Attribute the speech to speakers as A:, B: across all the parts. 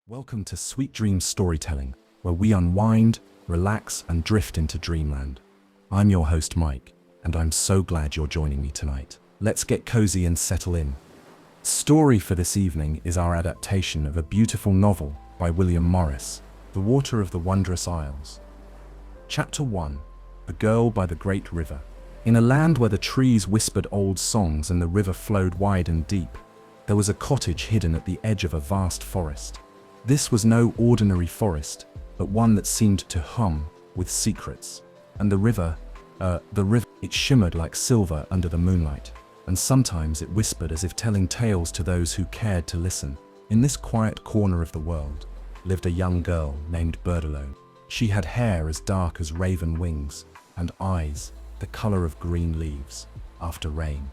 A: Welcome to Sweet Dreams Storytelling, where we unwind, relax, and drift into dreamland. I'm your host, Mike, and I'm so glad you're joining me tonight. Let's get cozy and settle in. The story for this evening is our adaptation of a beautiful novel by William Morris, The Water of the Wondrous Isles. Chapter 1: The Girl by the Great River. In a land where the trees whispered old songs and the river flowed wide and deep, there was a cottage hidden at the edge of a vast forest. This was no ordinary forest, but one that seemed to hum with secrets. And the river, it shimmered like silver under the moonlight, and sometimes it whispered as if telling tales to those who cared to listen. In this quiet corner of the world lived a young girl named Bedtime. She had hair as dark as raven wings, and eyes the color of green leaves after rain.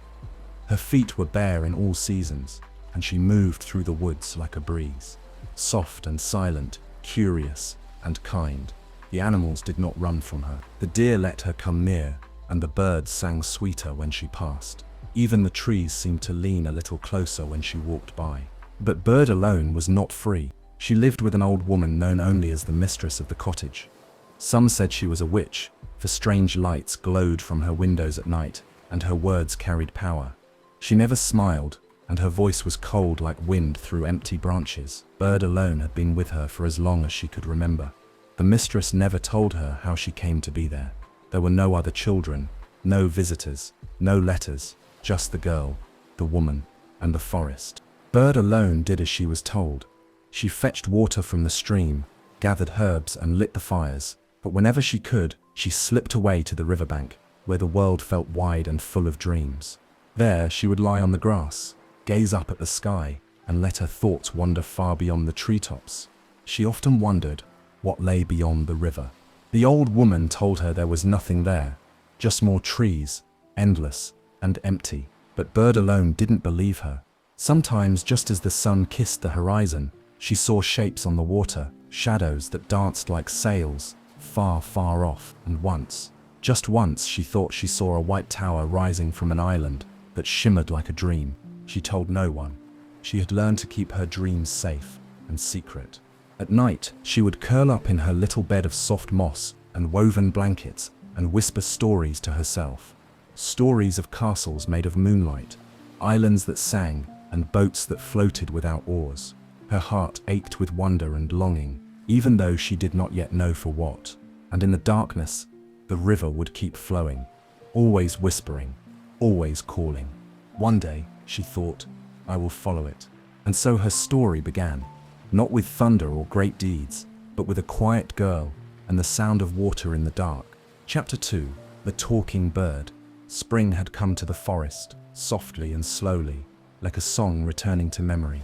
A: Her feet were bare in all seasons, and she moved through the woods like a breeze. Soft and silent, curious and kind. The animals did not run from her. The deer let her come near, and the birds sang sweeter when she passed. Even the trees seemed to lean a little closer when she walked by. But Bedtime was not free. She lived with an old woman known only as the mistress of the cottage. Some said she was a witch, for strange lights glowed from her windows at night, and her words carried power. She never smiled, and her voice was cold like wind through empty branches. Bedtime had been with her for as long as she could remember. The mistress never told her how she came to be there. There were no other children, no visitors, no letters, just the girl, the woman, and the forest. Bedtime did as she was told. She fetched water from the stream, gathered herbs and lit the fires, but whenever she could, she slipped away to the riverbank, where the world felt wide and full of dreams. There she would lie on the grass, gaze up at the sky, and let her thoughts wander far beyond the treetops. She often wondered what lay beyond the river. The old woman told her there was nothing there, just more trees, endless and empty. But Bedtime didn't believe her. Sometimes, just as the sun kissed the horizon, she saw shapes on the water, shadows that danced like sails, far, far off. And once, just once, she thought she saw a white tower rising from an island that shimmered like a dream. She told no one. She had learned to keep her dreams safe and secret. At night, she would curl up in her little bed of soft moss and woven blankets and whisper stories to herself. Stories of castles made of moonlight, islands that sang, and boats that floated without oars. Her heart ached with wonder and longing, even though she did not yet know for what. And in the darkness, the river would keep flowing, always whispering, always calling. One day, she thought, I will follow it. And so her story began, not with thunder or great deeds, but with a quiet girl and the sound of water in the dark. Chapter 2: The Talking Bird. Spring had come to the forest, softly and slowly, like a song returning to memory.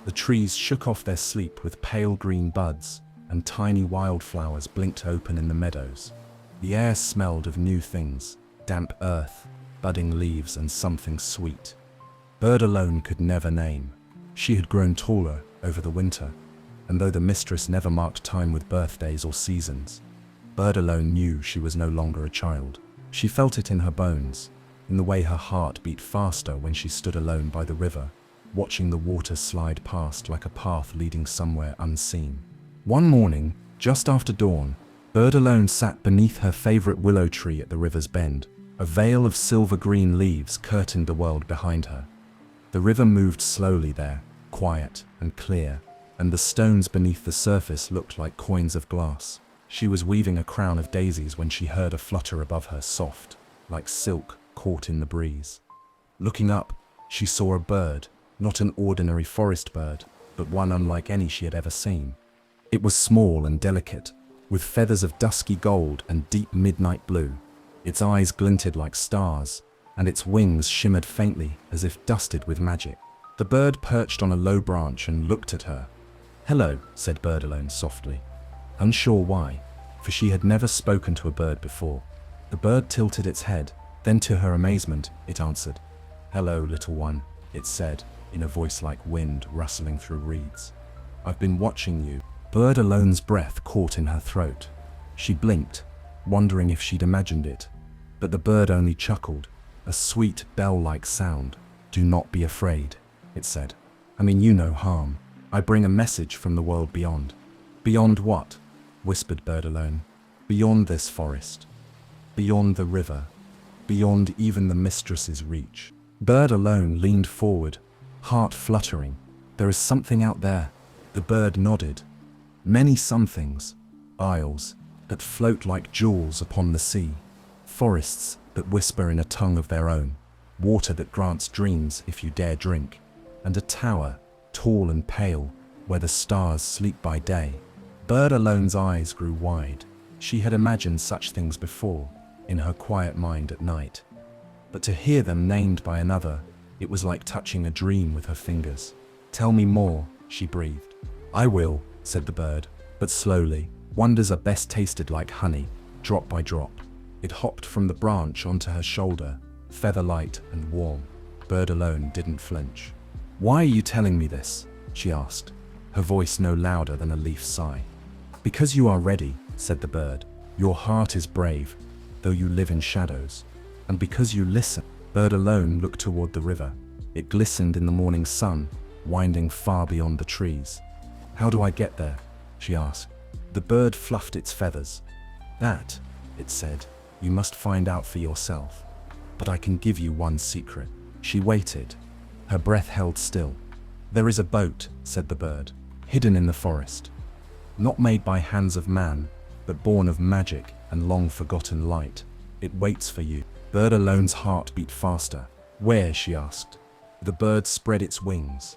A: The trees shook off their sleep with pale green buds, and tiny wildflowers blinked open in the meadows. The air smelled of new things, damp earth, budding leaves, and something sweet. Bedtime could never name. She had grown taller over the winter, and though the mistress never marked time with birthdays or seasons, Bedtime knew she was no longer a child. She felt it in her bones, in the way her heart beat faster when she stood alone by the river, watching the water slide past like a path leading somewhere unseen. One morning, just after dawn, Bedtime sat beneath her favorite willow tree at the river's bend. A veil of silver-green leaves curtained the world behind her. The river moved slowly there, quiet and clear, and the stones beneath the surface looked like coins of glass. She was weaving a crown of daisies when she heard a flutter above her, soft, like silk caught in the breeze. Looking up, she saw a bird, not an ordinary forest bird, but one unlike any she had ever seen. It was small and delicate, with feathers of dusky gold and deep midnight blue. Its eyes glinted like stars, and its wings shimmered faintly as if dusted with magic. The bird perched on a low branch and looked at her. "Hello," said Bedtime softly, unsure why, for she had never spoken to a bird before. The bird tilted its head, then to her amazement, it answered. "Hello, little one," it said, in a voice like wind rustling through reeds. "I've been watching you." Bedtime's breath caught in her throat. She blinked, wondering if she'd imagined it, but the bird only chuckled, a sweet bell-like sound. "Do not be afraid," it said. "I mean you no harm. I bring a message from the world beyond. Beyond what? Whispered Bird Alone. Beyond this forest. Beyond the river. Beyond even the mistress's reach. Bird Alone leaned forward, heart fluttering. There is something out there. The bird nodded. Many somethings. Isles that float like jewels upon the sea. Forests that whisper in a tongue of their own. Water that grants dreams if you dare drink. And a tower, tall and pale, where the stars sleep by day. Bird Alone's eyes grew wide. She had imagined such things before, in her quiet mind at night. But to hear them named by another, it was like touching a dream with her fingers. Tell me more, she breathed. I will, said the bird, but slowly. Wonders are best tasted like honey, drop by drop. It hopped from the branch onto her shoulder, feather light and warm. Bird Alone didn't flinch. Why are you telling me this? She asked, her voice no louder than a leaf sigh. Because you are ready, said the bird. Your heart is brave, though you live in shadows. And because you listen. Bird Alone looked toward the river. It glistened in the morning sun, winding far beyond the trees. How do I get there? She asked. The bird fluffed its feathers. That, it said, you must find out for yourself. But I can give you one secret. She waited. Her breath held still. There is a boat, said the bird, hidden in the forest. Not made by hands of man, but born of magic and long-forgotten light. It waits for you. Bird Alone's heart beat faster. Where? She asked. The bird spread its wings.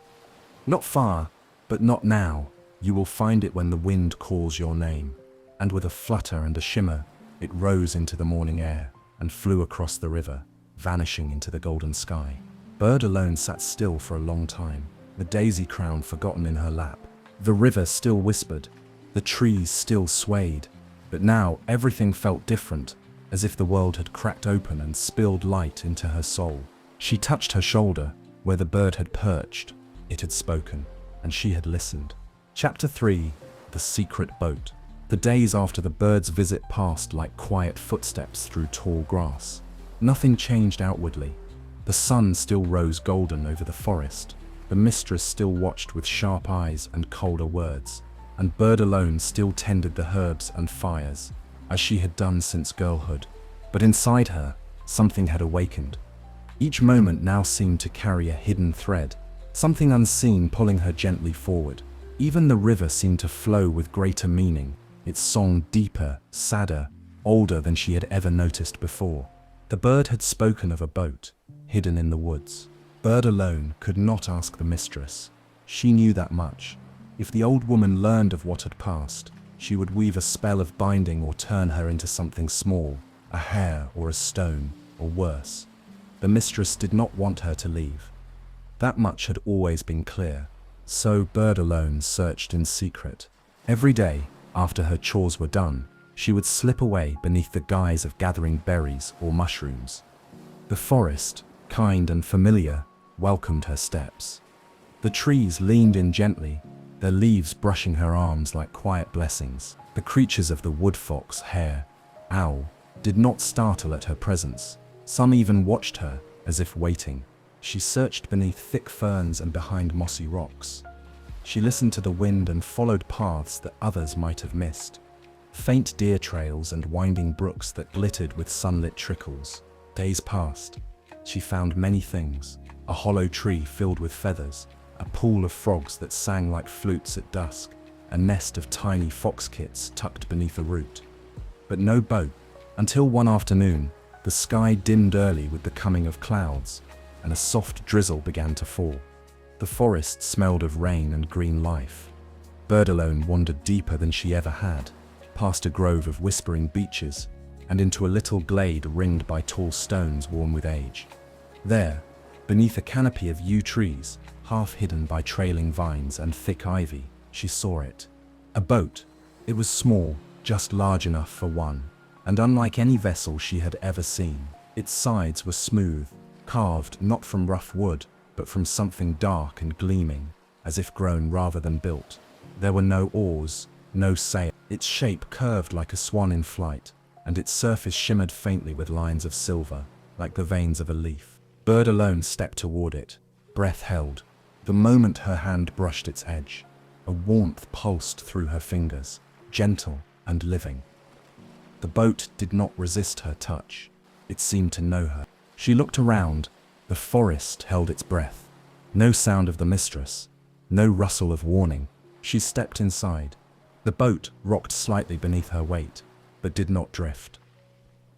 A: Not far, but not now. You will find it when the wind calls your name. And with a flutter and a shimmer, it rose into the morning air and flew across the river, vanishing into the golden sky. Bird Alone sat still for a long time, the daisy crown forgotten in her lap. The river still whispered, the trees still swayed, but now everything felt different, as if the world had cracked open and spilled light into her soul. She touched her shoulder, where the bird had perched. It had spoken, and she had listened. Chapter 3: The Secret Boat. The days after the bird's visit passed like quiet footsteps through tall grass. Nothing changed outwardly. The sun still rose golden over the forest. The mistress still watched with sharp eyes and colder words. And Bird Alone still tended the herbs and fires, as she had done since girlhood. But inside her, something had awakened. Each moment now seemed to carry a hidden thread, something unseen pulling her gently forward. Even the river seemed to flow with greater meaning, its song deeper, sadder, older than she had ever noticed before. The bird had spoken of a boat, hidden in the woods. Bird Alone could not ask the mistress. She knew that much. If the old woman learned of what had passed, she would weave a spell of binding or turn her into something small, a hair or a stone, or worse. The mistress did not want her to leave. That much had always been clear. So Bird Alone searched in secret. Every day, after her chores were done, she would slip away beneath the guise of gathering berries or mushrooms. The forest, kind and familiar, welcomed her steps. The trees leaned in gently, their leaves brushing her arms like quiet blessings. The creatures of the wood fox, hare, owl, did not startle at her presence. Some even watched her, as if waiting. She searched beneath thick ferns and behind mossy rocks. She listened to the wind and followed paths that others might have missed. Faint deer trails and winding brooks that glittered with sunlit trickles. Days passed. She found many things. A hollow tree filled with feathers, a pool of frogs that sang like flutes at dusk, a nest of tiny fox kits tucked beneath a root. But no boat, until one afternoon, the sky dimmed early with the coming of clouds, and a soft drizzle began to fall. The forest smelled of rain and green life. Bird Alone wandered deeper than she ever had, past a grove of whispering beeches, and into a little glade ringed by tall stones worn with age. There, beneath a canopy of yew trees, half hidden by trailing vines and thick ivy, she saw it. A boat. It was small, just large enough for one, and unlike any vessel she had ever seen. Its sides were smooth, carved not from rough wood, but from something dark and gleaming, as if grown rather than built. There were no oars, no sail. Its shape curved like a swan in flight, and its surface shimmered faintly with lines of silver, like the veins of a leaf. Bird Alone stepped toward it, breath held. The moment her hand brushed its edge, a warmth pulsed through her fingers, gentle and living. The boat did not resist her touch. It seemed to know her. She looked around. The forest held its breath. No sound of the mistress, no rustle of warning. She stepped inside. The boat rocked slightly beneath her weight, but did not drift.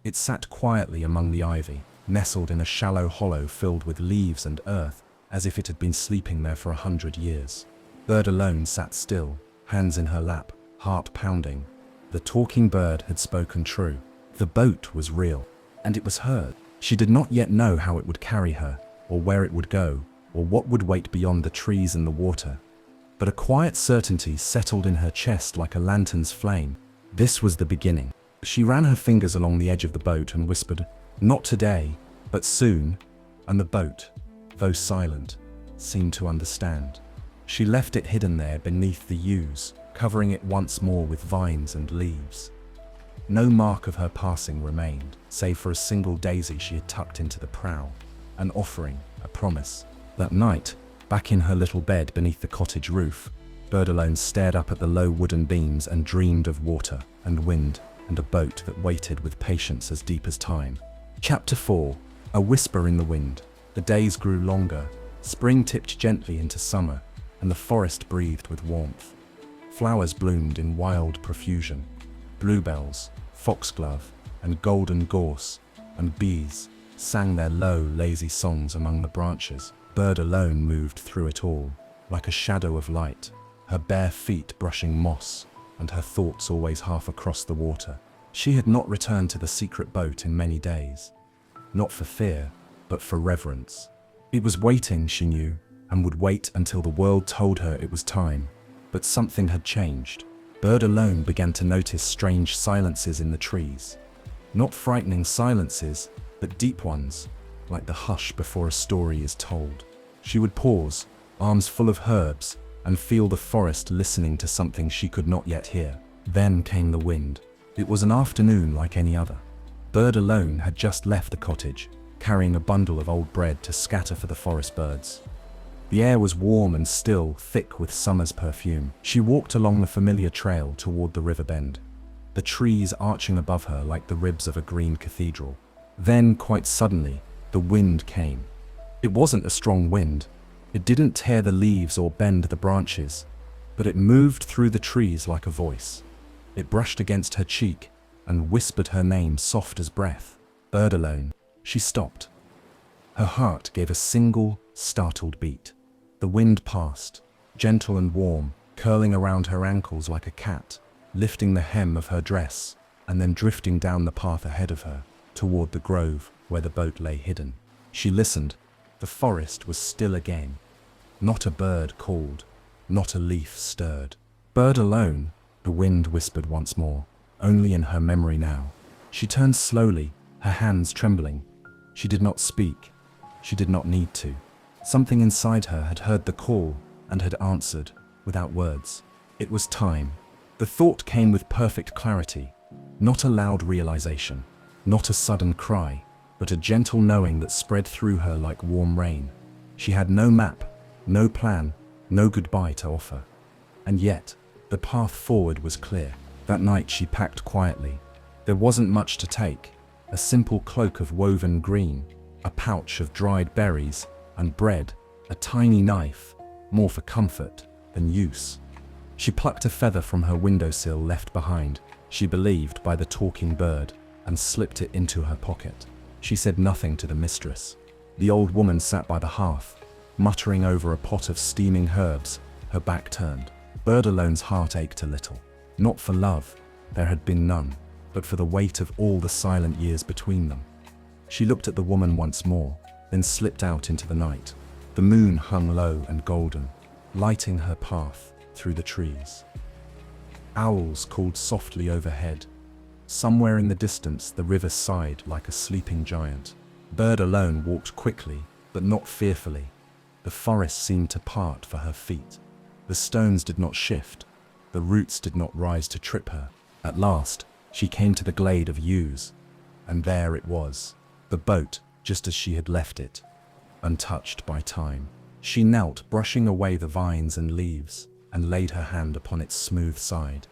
A: It sat quietly among the ivy, nestled in a shallow hollow filled with leaves and earth, as if it had been sleeping there for 100 years. Bird alone sat still, hands in her lap, heart pounding. The talking bird had spoken true. The boat was real, and it was hers. She did not yet know how it would carry her, or where it would go, or what would wait beyond the trees and the water. But a quiet certainty settled in her chest like a lantern's flame. This was the beginning. She ran her fingers along the edge of the boat and whispered, "Not today, but soon." And the boat, though silent, seemed to understand. She left it hidden there beneath the yews, covering it once more with vines and leaves. No mark of her passing remained, save for a single daisy she had tucked into the prow, an offering, a promise. That night, back in her little bed beneath the cottage roof, Bird alone stared up at the low wooden beams and dreamed of water and wind and a boat that waited with patience as deep as time. Chapter 4. A whisper in the wind. The days grew longer, spring tipped gently into summer, and the forest breathed with warmth. Flowers bloomed in wild profusion. Bluebells, foxglove, and golden gorse, and bees sang their low, lazy songs among the branches. Bird alone moved through it all, like a shadow of light, her bare feet brushing moss, and her thoughts always half across the water. She had not returned to the secret boat in many days. Not for fear, but for reverence. It was waiting, she knew, and would wait until the world told her it was time. But something had changed. Bird alone began to notice strange silences in the trees. Not frightening silences, but deep ones, like the hush before a story is told. She would pause, arms full of herbs, and feel the forest listening to something she could not yet hear. Then came the wind. It was an afternoon like any other. Bird alone had just left the cottage, carrying a bundle of old bread to scatter for the forest birds. The air was warm and still, thick with summer's perfume. She walked along the familiar trail toward the river bend, the trees arching above her like the ribs of a green cathedral. Then, quite suddenly, the wind came. It wasn't a strong wind. It didn't tear the leaves or bend the branches, but it moved through the trees like a voice. It brushed against her cheek and whispered her name soft as breath. Bird alone. She stopped. Her heart gave a single, startled beat. The wind passed, gentle and warm, curling around her ankles like a cat, lifting the hem of her dress, and then drifting down the path ahead of her, toward the grove where the boat lay hidden. She listened. The forest was still again. Not a bird called, not a leaf stirred. Bird alone, the wind whispered once more, only in her memory now. She turned slowly, her hands trembling. She did not speak. She did not need to. Something inside her had heard the call and had answered, without words. It was time. The thought came with perfect clarity, not a loud realization, not a sudden cry, but a gentle knowing that spread through her like warm rain. She had no map, no plan, no goodbye to offer. And yet, the path forward was clear. That night she packed quietly. There wasn't much to take. A simple cloak of woven green, a pouch of dried berries, and bread, a tiny knife, more for comfort than use. She plucked a feather from her windowsill left behind, she believed by the talking bird, and slipped it into her pocket. She said nothing to the mistress. The old woman sat by the hearth, muttering over a pot of steaming herbs, her back turned. Bird alone's heart ached a little. Not for love, there had been none, but for the weight of all the silent years between them. She looked at the woman once more, then slipped out into the night. The moon hung low and golden, lighting her path through the trees. Owls called softly overhead. Somewhere in the distance, the river sighed like a sleeping giant. Bird alone walked quickly, but not fearfully. The forest seemed to part for her feet. The stones did not shift. The roots did not rise to trip her. At last, she came to the glade of yews, and there it was, the boat, just as she had left it, untouched by time. She knelt, brushing away the vines and leaves, and laid her hand upon its smooth side.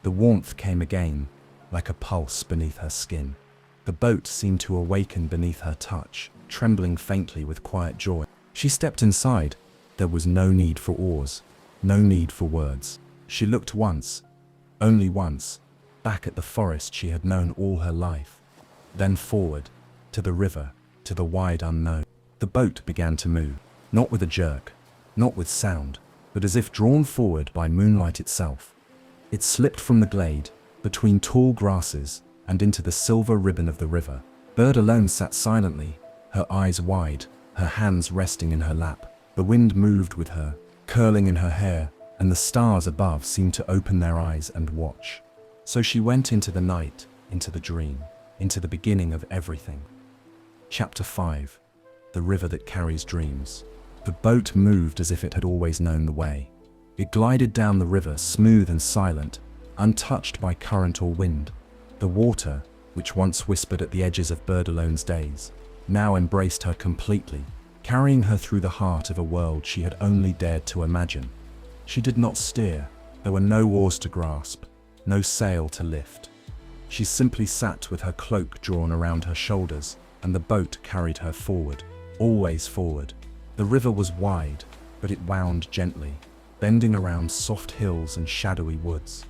A: The warmth came again, like a pulse beneath her skin. The boat seemed to awaken beneath her touch, trembling faintly with quiet joy. She stepped inside. There was no need for oars, no need for words. She looked once, only once, back at the forest she had known all her life, then forward, to the river, to the wide unknown. The boat began to move, not with a jerk, not with sound, but as if drawn forward by moonlight itself. It slipped from the glade, between tall grasses, and into the silver ribbon of the river. Bird alone sat silently, her eyes wide, her hands resting in her lap. The wind moved with her, curling in her hair, and the stars above seemed to open their eyes and watch. So she went into the night, into the dream, into the beginning of everything. Chapter 5. The River That Carries Dreams. The boat moved as if it had always known the way. It glided down the river, smooth and silent, untouched by current or wind. The water, which once whispered at the edges of Bird Alone's days, now embraced her completely, carrying her through the heart of a world she had only dared to imagine. She did not steer. There were no oars to grasp, no sail to lift. She simply sat with her cloak drawn around her shoulders, and the boat carried her forward, always forward. The river was wide, but it wound gently, bending around soft hills and shadowy woods.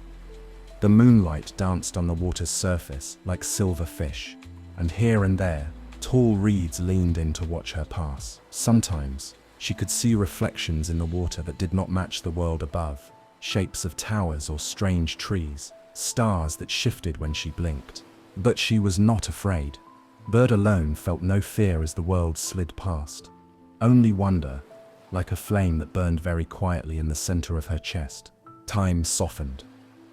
A: The moonlight danced on the water's surface like silver fish, and here and there, tall reeds leaned in to watch her pass. Sometimes, she could see reflections in the water that did not match the world above, shapes of towers or strange trees, stars that shifted when she blinked. But she was not afraid. Bird Alone felt no fear as the world slid past. Only wonder, like a flame that burned very quietly in the center of her chest. Time softened.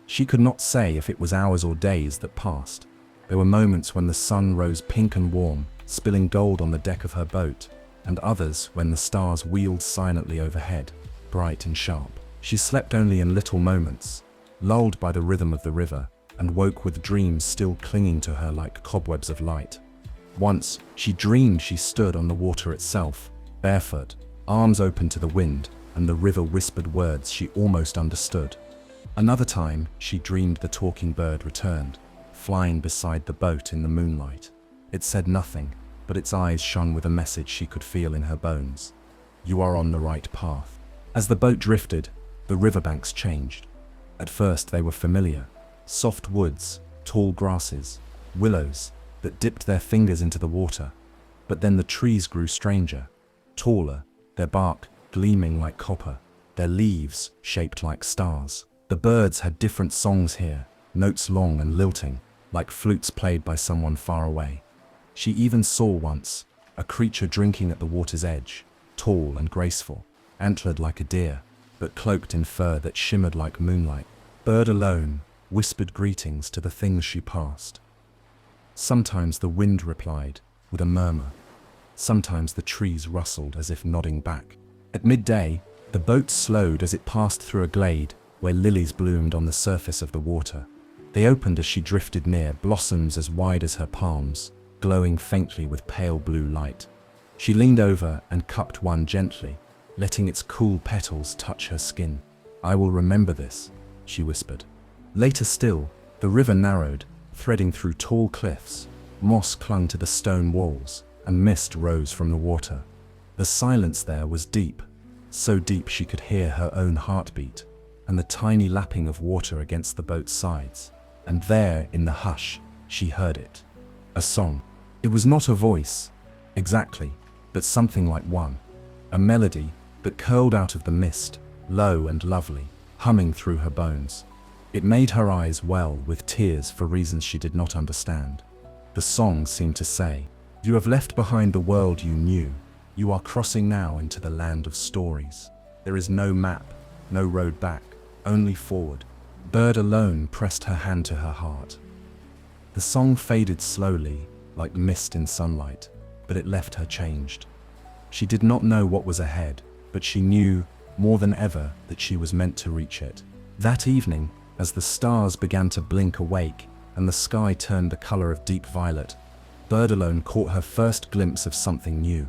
A: She could not say if it was hours or days that passed. There were moments when the sun rose pink and warm, spilling gold on the deck of her boat, and others when the stars wheeled silently overhead, bright and sharp. She slept only in little moments, lulled by the rhythm of the river, and woke with dreams still clinging to her like cobwebs of light. Once, she dreamed she stood on the water itself, barefoot, arms open to the wind, and the river whispered words she almost understood. Another time, she dreamed the talking bird returned, flying beside the boat in the moonlight. It said nothing, but its eyes shone with a message she could feel in her bones. You are on the right path. As the boat drifted, the riverbanks changed. At first they were familiar, soft woods, tall grasses, willows that dipped their fingers into the water. But then the trees grew stranger, taller, their bark gleaming like copper, their leaves shaped like stars. The birds had different songs here, notes long and lilting, like flutes played by someone far away. She even saw once a creature drinking at the water's edge, tall and graceful, antlered like a deer, but cloaked in fur that shimmered like moonlight. Bird Alone whispered greetings to the things she passed. Sometimes the wind replied with a murmur. Sometimes the trees rustled as if nodding back. At midday, the boat slowed as it passed through a glade where lilies bloomed on the surface of the water. They opened as she drifted near, blossoms as wide as her palms, glowing faintly with pale blue light. She leaned over and cupped one gently, letting its cool petals touch her skin. I will remember this, she whispered. Later still, the river narrowed, threading through tall cliffs. Moss clung to the stone walls, and mist rose from the water. The silence there was deep, so deep she could hear her own heartbeat, and the tiny lapping of water against the boat's sides. And there, in the hush, she heard it. A song. It was not a voice, exactly, but something like one. A melody that curled out of the mist, low and lovely, humming through her bones. It made her eyes well with tears for reasons she did not understand. The song seemed to say, "You have left behind the world you knew. You are crossing now into the land of stories. There is no map, no road back, only forward." Bird Alone pressed her hand to her heart. The song faded slowly, like mist in sunlight, but it left her changed. She did not know what was ahead, but she knew, more than ever, that she was meant to reach it. That evening, as the stars began to blink awake and the sky turned the color of deep violet, Bird Alone caught her first glimpse of something new.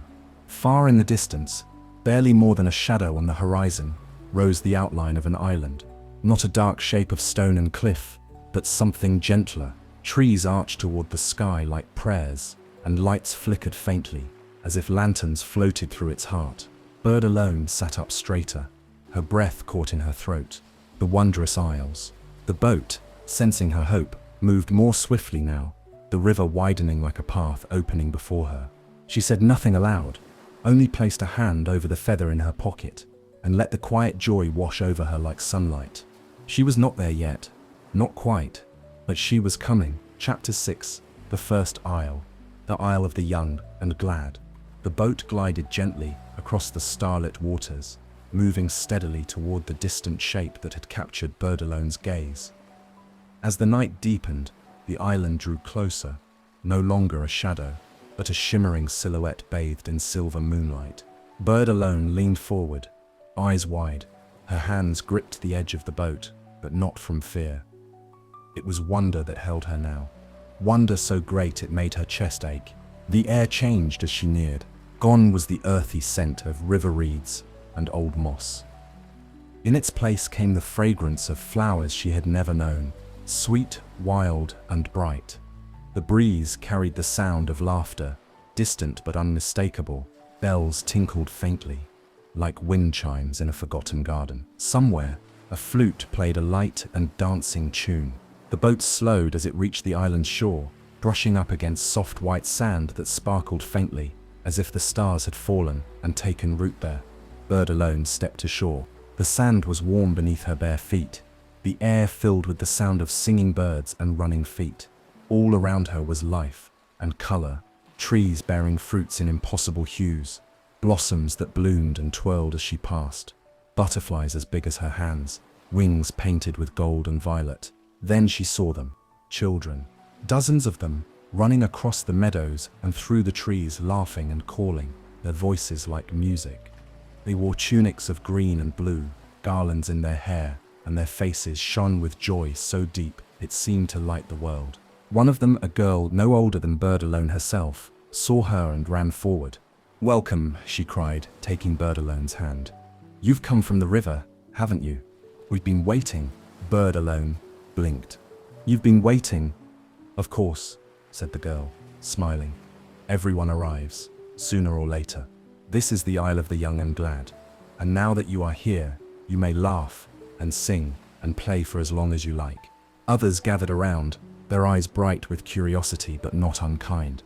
A: Far in the distance, Barely more than a shadow on the horizon rose the outline of an island. Not a dark shape of stone and cliff, but something gentler. Trees arched toward the sky like prayers, and lights flickered faintly, as if lanterns floated through its heart. Bird alone sat up straighter, her breath caught in her throat. The Wondrous Isles. The boat, sensing her hope, moved more swiftly now, the river widening like a path opening before her. She said nothing aloud, only placed a hand over the feather in her pocket, and let the quiet joy wash over her like sunlight. She was not there yet, not quite, but she was coming. Chapter 6. The First Isle. The Isle of the Young and Glad. The boat glided gently across the starlit waters, moving steadily toward the distant shape that had captured Bird Alone's gaze. As the night deepened, the island drew closer, no longer a shadow, but a shimmering silhouette bathed in silver moonlight. Bird Alone leaned forward, eyes wide. Her hands gripped the edge of the boat, but not from fear. It was wonder that held her now. Wonder so great it made her chest ache. The air changed as she neared. Gone was the earthy scent of river reeds and old moss. In its place came the fragrance of flowers she had never known, sweet, wild, and bright. The breeze carried the sound of laughter, distant but unmistakable. Bells tinkled faintly, like wind chimes in a forgotten garden. Somewhere, a flute played a light and dancing tune. The boat slowed as it reached the island's shore, brushing up against soft white sand that sparkled faintly, as if the stars had fallen and taken root there. Bird Alone stepped ashore. The sand was warm beneath her bare feet, the air filled with the sound of singing birds and running feet. All around her was life and color, trees bearing fruits in impossible hues, blossoms that bloomed and twirled as she passed, butterflies as big as her hands, wings painted with gold and violet. Then she saw them, children, dozens of them, running across the meadows and through the trees, laughing and calling, their voices like music. They wore tunics of green and blue, garlands in their hair, and their faces shone with joy so deep it seemed to light the world. One of them, a girl no older than Bird Alone herself, saw her and ran forward. "Welcome," she cried, taking Bird Alone's hand. "You've come from the river, haven't you? We've been waiting." Bird Alone blinked. "You've been waiting?" "Of course," said the girl, smiling. "Everyone arrives, sooner or later. This is the Isle of the Young and Glad, and now that you are here, you may laugh and sing and play for as long as you like." Others gathered around, their eyes bright with curiosity but not unkind.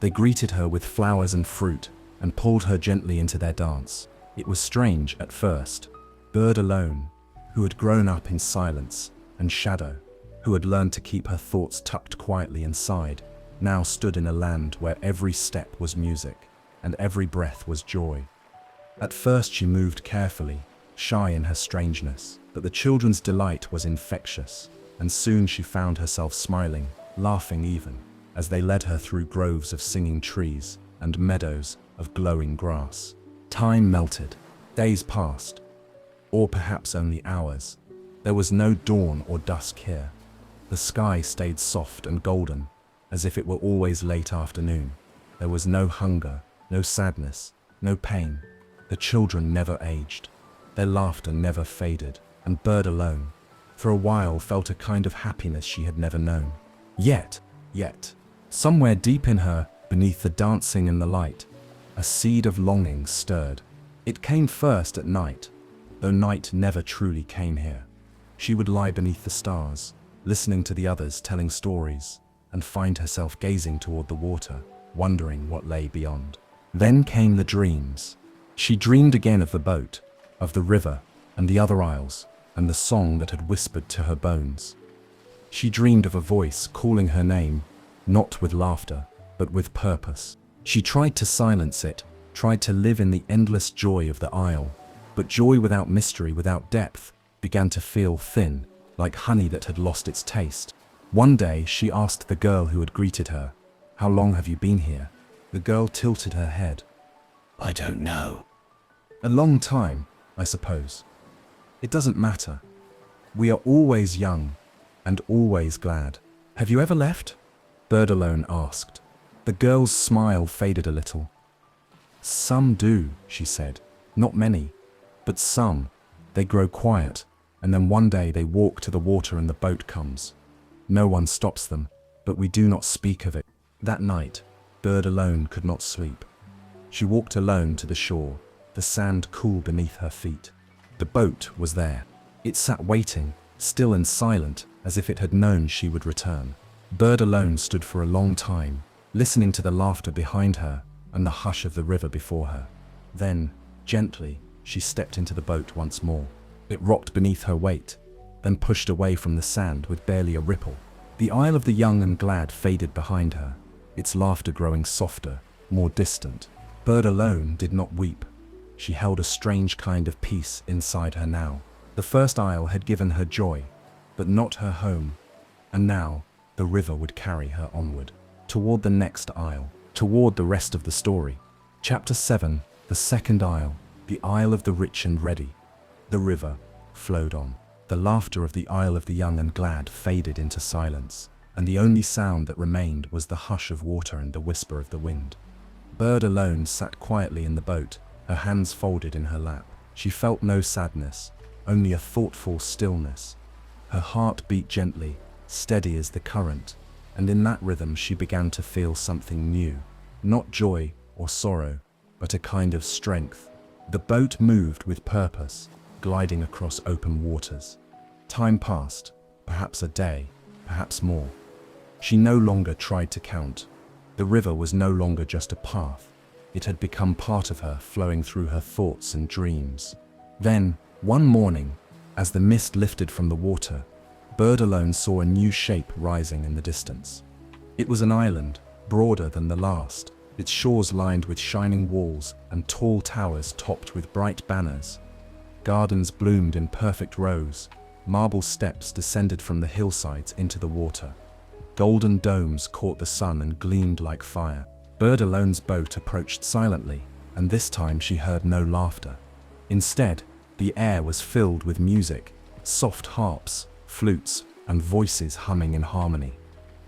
A: They greeted her with flowers and fruit and pulled her gently into their dance. It was strange at first. Bird Alone, who had grown up in silence and shadow, who had learned to keep her thoughts tucked quietly inside, now stood in a land where every step was music and every breath was joy. At first she moved carefully, shy in her strangeness, but the children's delight was infectious, and soon she found herself smiling, laughing even, as they led her through groves of singing trees and meadows of glowing grass. Time melted. Days passed, or perhaps only hours. There was no dawn or dusk here. The sky stayed soft and golden, as if it were always late afternoon. There was no hunger, no sadness, no pain. The children never aged. Their laughter never faded, and Bird Alone, for a while, felt a kind of happiness she had never known. Yet, somewhere deep in her, beneath the dancing and the light, a seed of longing stirred. It came first at night, though night never truly came here. She would lie beneath the stars, listening to the others telling stories, and find herself gazing toward the water, wondering what lay beyond. Then came the dreams. She dreamed again of the boat, of the river, and the other isles, and the song that had whispered to her bones. She dreamed of a voice calling her name, not with laughter, but with purpose. She tried to silence it, tried to live in the endless joy of the isle, but joy without mystery, without depth, began to feel thin, like honey that had lost its taste. One day she asked the girl who had greeted her, "How long have you been here?" The girl tilted her head. "I don't know." "A long time, I suppose. It doesn't matter. We are always young and always glad." "Have you ever left?" Bird Alone asked. The girl's smile faded a little. "Some do," she said, Not many, but some. They grow quiet, and then one day they walk to the water and the boat comes. No one stops them, but we do not speak of it. That night, Bird alone could not sleep. She walked alone to the shore, the sand cool beneath her feet. The boat was there. It sat waiting, still and silent, as if it had known she would return. Bird alone stood for a long time, listening to the laughter behind her and the hush of the river before her. Then, gently, she stepped into the boat once more. It rocked beneath her weight, then pushed away from the sand with barely a ripple. The Isle of the Young and Glad faded behind her, its laughter growing softer, more distant. Bird alone did not weep. She held a strange kind of peace inside her now. The first isle had given her joy, but not her home. And now, the river would carry her onward, toward the next isle, toward the rest of the story. Chapter 7, The Second Isle, the Isle of the Rich and Ready. The river flowed on. The laughter of the Isle of the Young and Glad faded into silence, and the only sound that remained was the hush of water and the whisper of the wind. Bird alone sat quietly in the boat, her hands folded in her lap. She felt no sadness, only a thoughtful stillness. Her heart beat gently, steady as the current, and in that rhythm she began to feel something new. Not joy or sorrow, but a kind of strength. The boat moved with purpose, gliding across open waters. Time passed, perhaps a day, perhaps more. She no longer tried to count. The river was no longer just a path. It had become part of her, flowing through her thoughts and dreams. Then, one morning, as the mist lifted from the water, Bird alone saw a new shape rising in the distance. It was an island, broader than the last, its shores lined with shining walls and tall towers topped with bright banners. Gardens bloomed in perfect rows, marble steps descended from the hillsides into the water. Golden domes caught the sun and gleamed like fire. Bird alone's boat approached silently, and this time she heard no laughter. Instead, the air was filled with music, soft harps, flutes, and voices humming in harmony.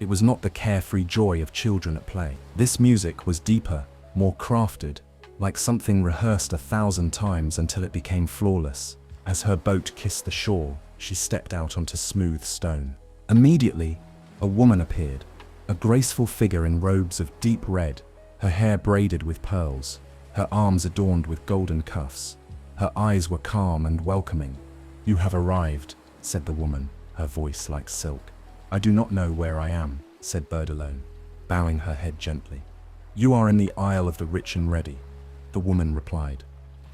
A: It was not the carefree joy of children at play. This music was deeper, more crafted, like something rehearsed 1,000 times until it became flawless. As her boat kissed the shore, she stepped out onto smooth stone. Immediately, a woman appeared, a graceful figure in robes of deep red, her hair braided with pearls, her arms adorned with golden cuffs. Her eyes were calm and welcoming. "You have arrived," said the woman, her voice like silk. "I do not know where I am," said Bird alone, bowing her head gently. "You are in the Isle of the Rich and Ready," the woman replied.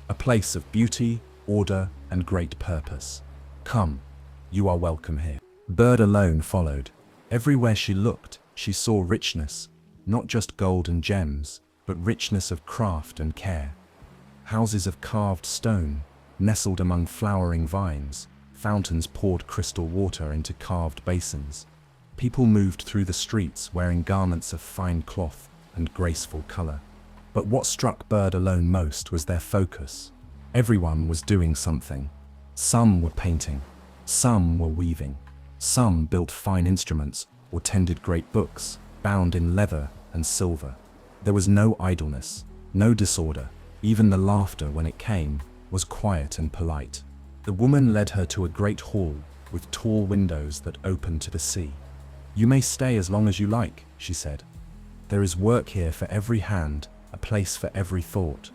A: "A place of beauty, order, and great purpose. Come, you are welcome here." Bird alone followed. Everywhere she looked, she saw richness, not just gold and gems, but richness of craft and care. Houses of carved stone, nestled among flowering vines, fountains poured crystal water into carved basins. People moved through the streets wearing garments of fine cloth and graceful color. But what struck Bird alone most was their focus. Everyone was doing something. Some were painting, some were weaving, some built fine instruments or tended great books, bound in leather and silver. There was no idleness, no disorder. Even the laughter, when it came, was quiet and polite. The woman led her to a great hall with tall windows that opened to the sea. "You may stay as long as you like," she said. "There is work here for every hand, a place for every thought.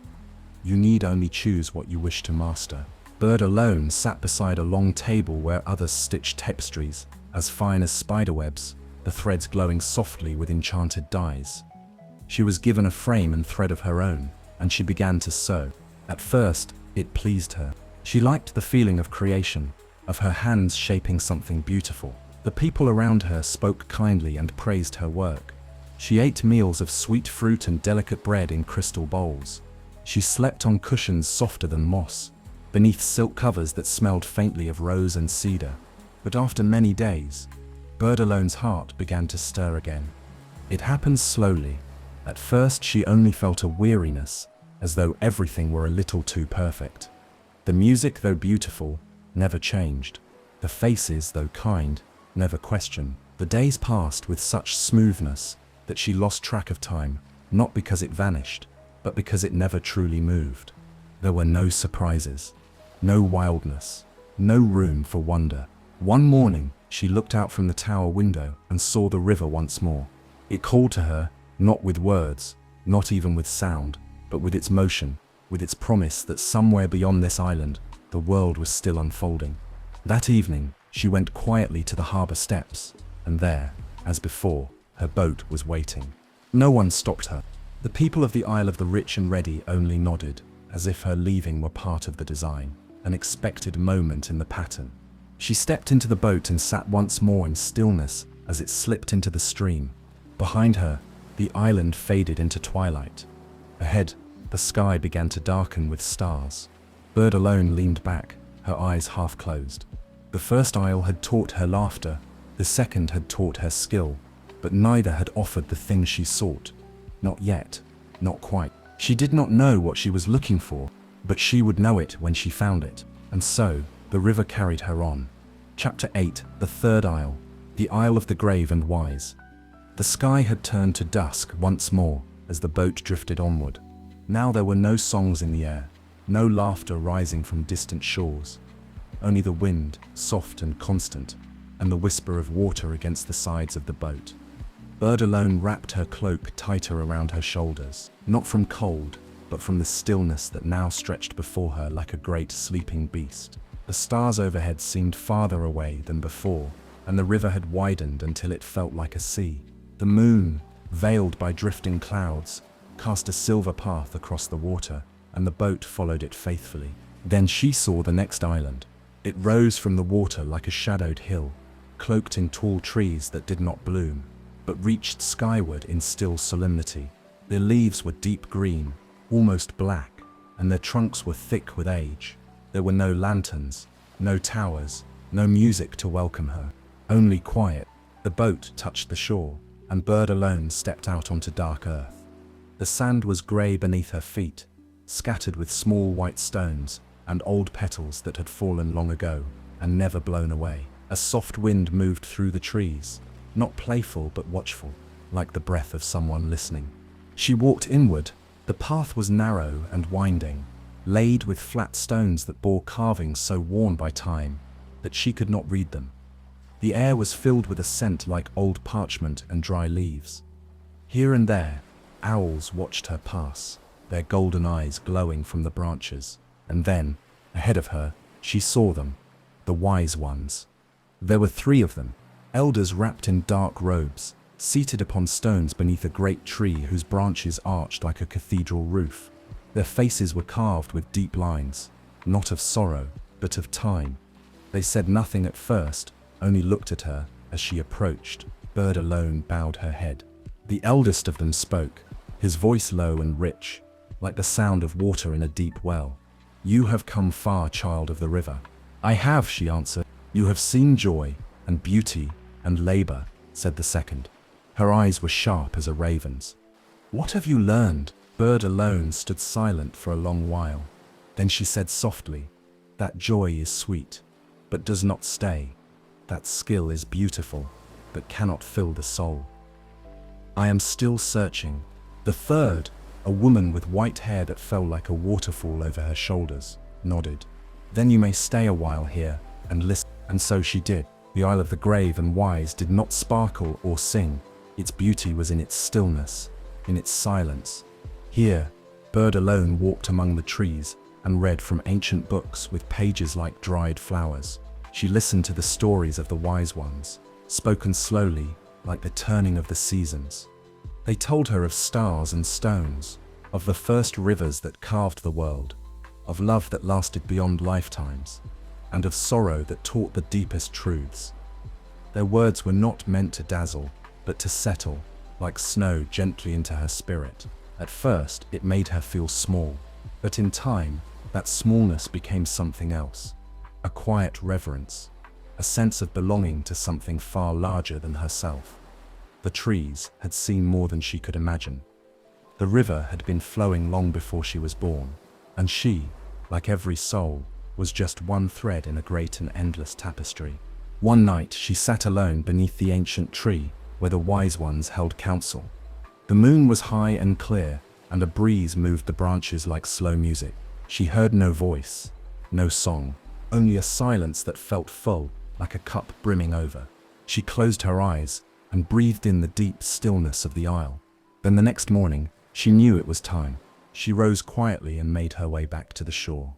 A: You need only choose what you wish to master." Bird alone sat beside a long table where others stitched tapestries, as fine as spiderwebs, the threads glowing softly with enchanted dyes. She was given a frame and thread of her own, and she began to sew. At first, it pleased her. She liked the feeling of creation, of her hands shaping something beautiful. The people around her spoke kindly and praised her work. She ate meals of sweet fruit and delicate bread in crystal bowls. She slept on cushions softer than moss, beneath silk covers that smelled faintly of rose and cedar. But after many days, Bird alone's heart began to stir again. It happened slowly. At first she only felt a weariness, as though everything were a little too perfect. The music, though beautiful, never changed. The faces, though kind, never questioned. The days passed with such smoothness that she lost track of time, not because it vanished, but because it never truly moved. There were no surprises, no wildness, no room for wonder. One morning, she looked out from the tower window and saw the river once more. It called to her, not with words, not even with sound, but with its motion, with its promise that somewhere beyond this island, the world was still unfolding. That evening, she went quietly to the harbor steps, and there, as before, her boat was waiting. No one stopped her. The people of the Isle of the Rich and Ready only nodded, as if her leaving were part of the design, an expected moment in the pattern. She stepped into the boat and sat once more in stillness as it slipped into the stream. Behind her, the island faded into twilight. Ahead, the sky began to darken with stars. Bird alone leaned back, her eyes half closed. The first isle had taught her laughter, the second had taught her skill, but neither had offered the thing she sought. Not yet, not quite. She did not know what she was looking for, but she would know it when she found it. And so, the river carried her on. Chapter 8, The Third Isle, the Isle of the Grave and Wise. The sky had turned to dusk once more as the boat drifted onward. Now there were no songs in the air, no laughter rising from distant shores. Only the wind, soft and constant, and the whisper of water against the sides of the boat. Bird alone wrapped her cloak tighter around her shoulders, not from cold, but from the stillness that now stretched before her like a great sleeping beast. The stars overhead seemed farther away than before, and the river had widened until it felt like a sea. The moon, veiled by drifting clouds, cast a silver path across the water, and the boat followed it faithfully. Then she saw the next island. It rose from the water like a shadowed hill, cloaked in tall trees that did not bloom, but reached skyward in still solemnity. Their leaves were deep green, almost black, and their trunks were thick with age. There were no lanterns, no towers, no music to welcome her, only quiet. The boat touched the shore, and Bird alone stepped out onto dark earth. The sand was grey beneath her feet, scattered with small white stones and old petals that had fallen long ago and never blown away. A soft wind moved through the trees, not playful but watchful, like the breath of someone listening. She walked inward. The path was narrow and winding, laid with flat stones that bore carvings so worn by time that she could not read them. The air was filled with a scent like old parchment and dry leaves. Here and there, owls watched her pass, their golden eyes glowing from the branches. And then, ahead of her, she saw them, the wise ones. There were 3 of them, elders wrapped in dark robes, seated upon stones beneath a great tree whose branches arched like a cathedral roof. Their faces were carved with deep lines, not of sorrow, but of time. They said nothing at first, only looked at her as she approached. Bird alone bowed her head. The eldest of them spoke, his voice low and rich, like the sound of water in a deep well. "You have come far, child of the river." "I have," she answered. "You have seen joy, and beauty, and labor," said the second. Her eyes were sharp as a raven's. "What have you learned?" Bird alone stood silent for a long while. Then she said softly, "That joy is sweet, but does not stay. That skill is beautiful, but cannot fill the soul. I am still searching." The third, a woman with white hair that fell like a waterfall over her shoulders, nodded. "Then you may stay a while here and listen." And so she did. The Isle of the Grave and Wise did not sparkle or sing. Its beauty was in its stillness, in its silence. Here, Bird alone walked among the trees and read from ancient books with pages like dried flowers. She listened to the stories of the wise ones, spoken slowly, like the turning of the seasons. They told her of stars and stones, of the first rivers that carved the world, of love that lasted beyond lifetimes, and of sorrow that taught the deepest truths. Their words were not meant to dazzle, but to settle, like snow, gently into her spirit. At first, it made her feel small, but in time, that smallness became something else. A quiet reverence, a sense of belonging to something far larger than herself. The trees had seen more than she could imagine. The river had been flowing long before she was born, and she, like every soul, was just one thread in a great and endless tapestry. One night she sat alone beneath the ancient tree where the wise ones held council. The moon was high and clear, and a breeze moved the branches like slow music. She heard no voice, no song, only a silence that felt full, like a cup brimming over. She closed her eyes and breathed in the deep stillness of the isle. Then the next morning, she knew it was time. She rose quietly and made her way back to the shore.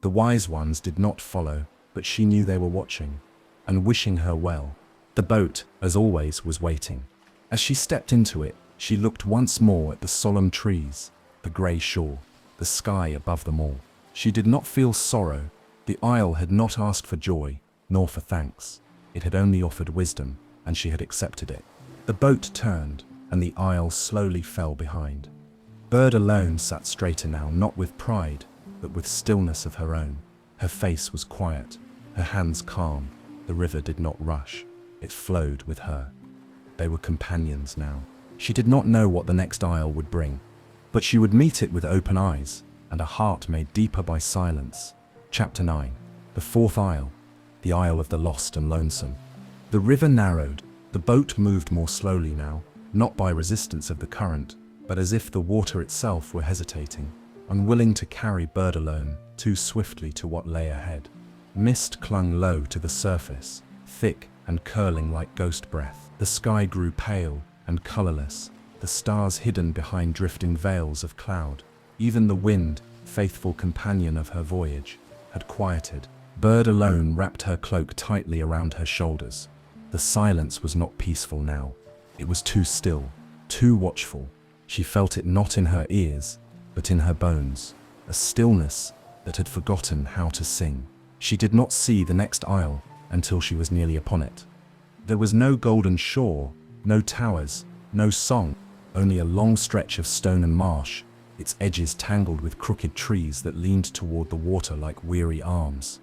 A: The wise ones did not follow, but she knew they were watching and wishing her well. The boat, as always, was waiting. As she stepped into it, she looked once more at the solemn trees, the grey shore, the sky above them all. She did not feel sorrow. The isle had not asked for joy, nor for thanks. It had only offered wisdom, and she had accepted it. The boat turned, and the isle slowly fell behind. Bird alone sat straighter now, not with pride, but with stillness of her own. Her face was quiet, her hands calm. The river did not rush. It flowed with her. They were companions now. She did not know what the next isle would bring, but she would meet it with open eyes and a heart made deeper by silence. Chapter 9. The Fourth Isle. The Isle of the Lost and Lonesome. The river narrowed. The boat moved more slowly now, not by resistance of the current, but as if the water itself were hesitating, unwilling to carry Bird alone too swiftly to what lay ahead. Mist clung low to the surface, thick and curling like ghost breath. The sky grew pale and colorless, the stars hidden behind drifting veils of cloud. Even the wind, faithful companion of her voyage, had quieted. Bird alone wrapped her cloak tightly around her shoulders. The silence was not peaceful now. It was too still, too watchful. She felt it not in her ears, but in her bones, a stillness that had forgotten how to sing. She did not see the next isle until she was nearly upon it. There was no golden shore, no towers, no song, only a long stretch of stone and marsh, its edges tangled with crooked trees that leaned toward the water like weary arms.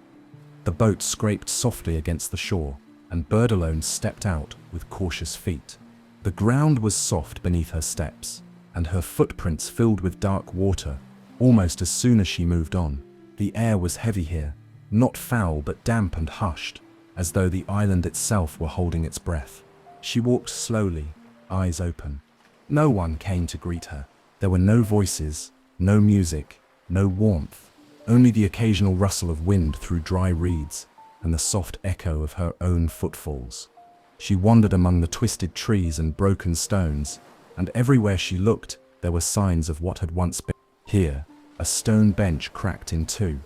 A: The boat scraped softly against the shore, and Bird alone stepped out with cautious feet. The ground was soft beneath her steps, and her footprints filled with dark water almost as soon as she moved on. The air was heavy here, not foul but damp and hushed, as though the island itself were holding its breath. She walked slowly, eyes open. No one came to greet her. There were no voices, no music, no warmth, only the occasional rustle of wind through dry reeds and the soft echo of her own footfalls. She wandered among the twisted trees and broken stones, and everywhere she looked, there were signs of what had once been. Here, a stone bench cracked in two.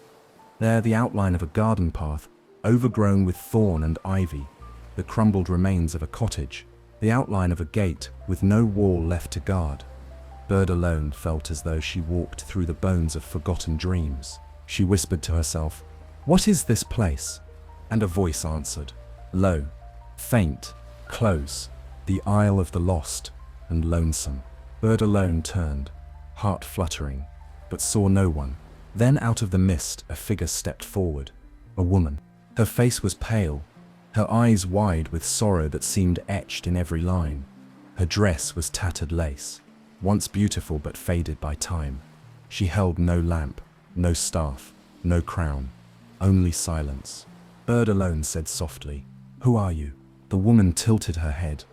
A: There, the outline of a garden path, overgrown with thorn and ivy. The crumbled remains of a cottage. The outline of a gate with no wall left to guard. Bird alone felt as though she walked through the bones of forgotten dreams. She whispered to herself, "What is this place?" And a voice answered, low, faint, close, "The Isle of the Lost and Lonesome." Bird alone turned, heart fluttering, but saw no one. Then out of the mist a figure stepped forward, a woman. Her face was pale, her eyes wide with sorrow that seemed etched in every line. Her dress was tattered lace, once beautiful but faded by time. She held no lamp, no staff, no crown, only silence. Bird alone said softly, "Who are you?" The woman tilted her head.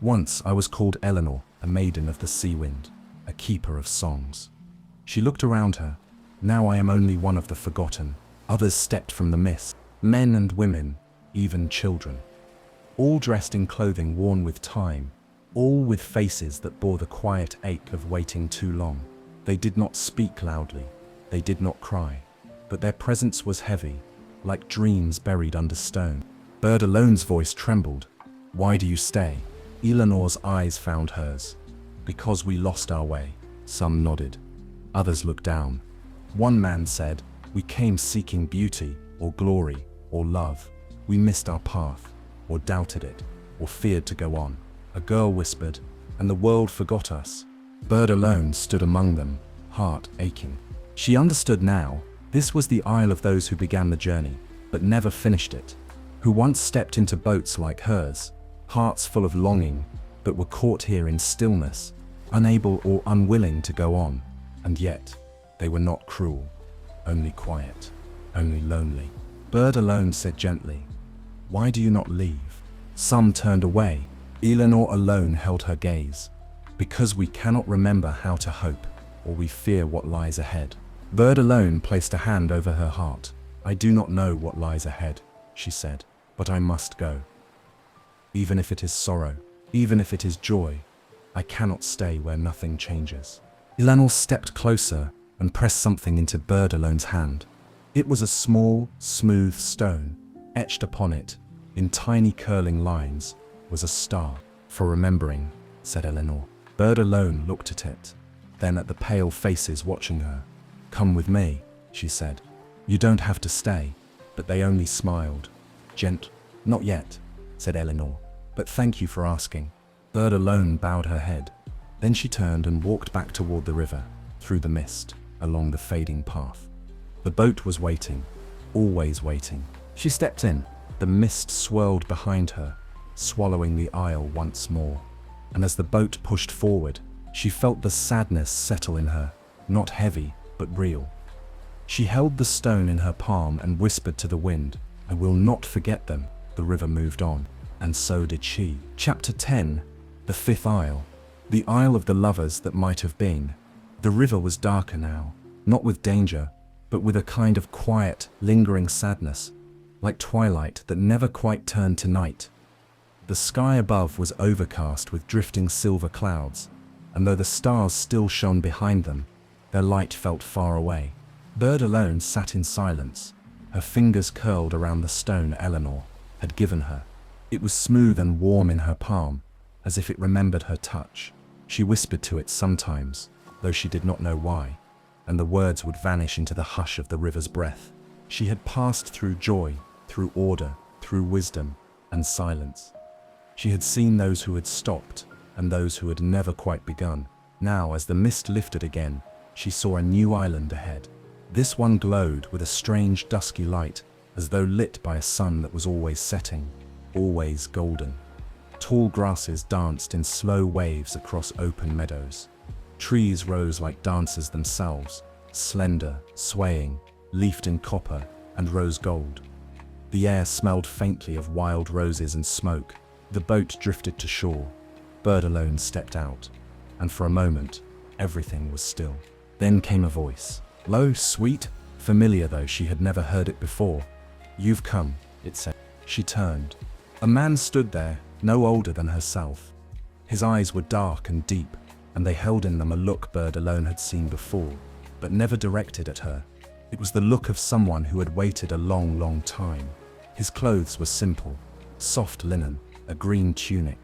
A: "Once I was called Eleanor, a maiden of the sea wind, a keeper of songs." She looked around her. "Now I am only one of the forgotten." Others stepped from the mist, men and women, even children. All dressed in clothing worn with time, all with faces that bore the quiet ache of waiting too long. They did not speak loudly, they did not cry, but their presence was heavy, like dreams buried under stone. Bird alone's voice trembled. "Why do you stay?" Eleanor's eyes found hers. "Because we lost our way." Some nodded. Others looked down. One man said, "We came seeking beauty, or glory, or love. We missed our path, or doubted it, or feared to go on." A girl whispered, "And the world forgot us." Bird alone stood among them, heart aching. She understood now. This was the isle of those who began the journey, but never finished it, who once stepped into boats like hers, hearts full of longing, but were caught here in stillness, unable or unwilling to go on. And yet, they were not cruel, only quiet, only lonely. Bird alone said gently, "Why do you not leave?" Some turned away. Eleanor alone held her gaze. "Because we cannot remember how to hope, or we fear what lies ahead." Bird alone placed a hand over her heart. I do not know what lies ahead, she said, but I must go. Even if it is sorrow, even if it is joy, I cannot stay where nothing changes. Eleanor stepped closer and pressed something into Bird Alone's hand. It was a small, smooth stone. Etched upon it, in tiny curling lines, was a star. For remembering, said Eleanor. Bird Alone looked at it, then at the pale faces watching her. Come with me, she said. You don't have to stay. But they only smiled. Gent. Not yet, said Eleanor. But thank you for asking. Bird Alone bowed her head. Then she turned and walked back toward the river, through the mist, along the fading path. The boat was waiting, always waiting. She stepped in. The mist swirled behind her, swallowing the isle once more. And as the boat pushed forward, she felt the sadness settle in her, not heavy, but real. She held the stone in her palm and whispered to the wind, I will not forget them. The river moved on, and so did she. Chapter 10. The Fifth Isle. The Isle of the Lovers that might have been. The river was darker now, not with danger, but with a kind of quiet, lingering sadness, like twilight that never quite turned to night. The sky above was overcast with drifting silver clouds, and though the stars still shone behind them, their light felt far away. Bird Alone sat in silence, her fingers curled around the stone Eleanor had given her. It was smooth and warm in her palm, as if it remembered her touch. She whispered to it sometimes, though she did not know why, and the words would vanish into the hush of the river's breath. She had passed through joy, through order, through wisdom, and silence. She had seen those who had stopped, and those who had never quite begun. Now, as the mist lifted again, she saw a new island ahead. This one glowed with a strange dusky light, as though lit by a sun that was always setting, always golden. Tall grasses danced in slow waves across open meadows. Trees rose like dancers themselves, slender, swaying, leafed in copper and rose gold. The air smelled faintly of wild roses and smoke. The boat drifted to shore. Bird Alone stepped out, and for a moment, everything was still. Then came a voice. Low, sweet, familiar though she had never heard it before. You've come, it said. She turned. A man stood there, no older than herself. His eyes were dark and deep, and they held in them a look Bird Alone had seen before, but never directed at her. It was the look of someone who had waited a long, long time. His clothes were simple, soft linen, a green tunic,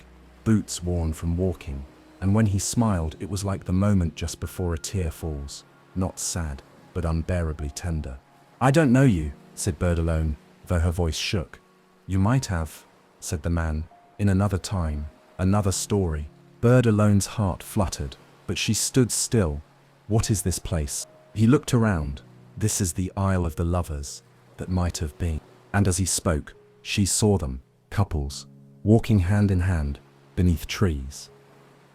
A: boots worn from walking, and when he smiled it was like the moment just before a tear falls, not sad, but unbearably tender. I don't know you, said Bird Alone, though her voice shook. You might have, said the man, in another time, another story. Bird Alone's heart fluttered, but she stood still. What is this place? He looked around. This is the Isle of the Lovers that might have been. And as he spoke, she saw them, couples, walking hand in hand, beneath trees.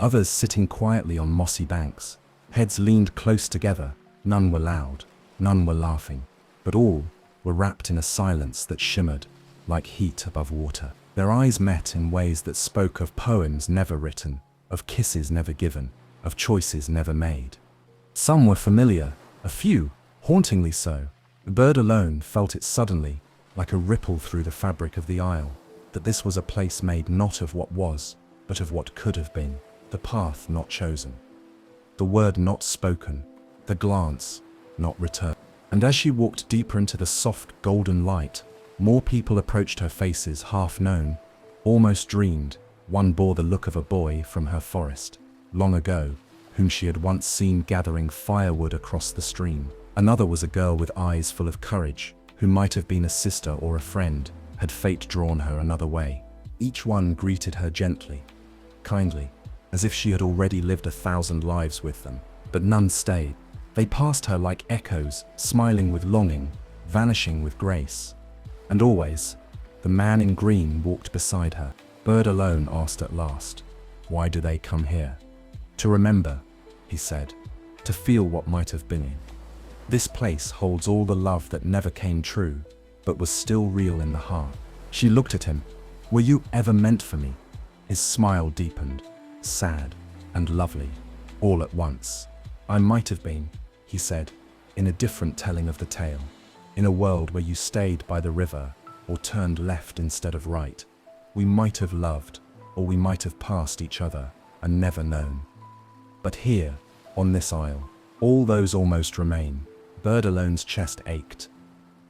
A: Others sitting quietly on mossy banks, heads leaned close together. None were loud, none were laughing, but all were wrapped in a silence that shimmered, like heat above water. Their eyes met in ways that spoke of poems never written, of kisses never given, of choices never made. Some were familiar, a few, hauntingly so. Bird Alone felt it suddenly, like a ripple through the fabric of the isle, that this was a place made not of what was, but of what could have been, the path not chosen, the word not spoken, the glance not returned. And as she walked deeper into the soft golden light, more people approached her, faces half known, almost dreamed. One bore the look of a boy from her forest, long ago, whom she had once seen gathering firewood across the stream. Another was a girl with eyes full of courage, who might have been a sister or a friend, had fate drawn her another way. Each one greeted her gently, kindly, as if she had already lived 1,000 lives with them. But none stayed. They passed her like echoes, smiling with longing, vanishing with grace. And always, the man in green walked beside her. Bird Alone asked at last, why do they come here? To remember, he said, to feel what might have been. This place holds all the love that never came true, but was still real in the heart. She looked at him. Were you ever meant for me? His smile deepened, sad and lovely, all at once. I might have been, he said, in a different telling of the tale, in a world where you stayed by the river or turned left instead of right. We might have loved, or we might have passed each other and never known. But here, on this isle, all those almost remain. Bird Alone's chest ached.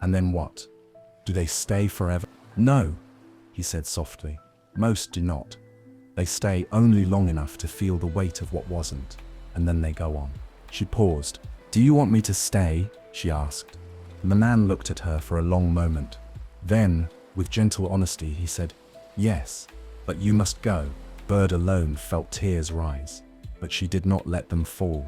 A: And then what? Do they stay forever? No, he said softly. Most do not. They stay only long enough to feel the weight of what wasn't, and then they go on. She paused. Do you want me to stay? She asked. The man looked at her for a long moment. Then, with gentle honesty, he said, yes, but you must go. Bird Alone felt tears rise, but she did not let them fall.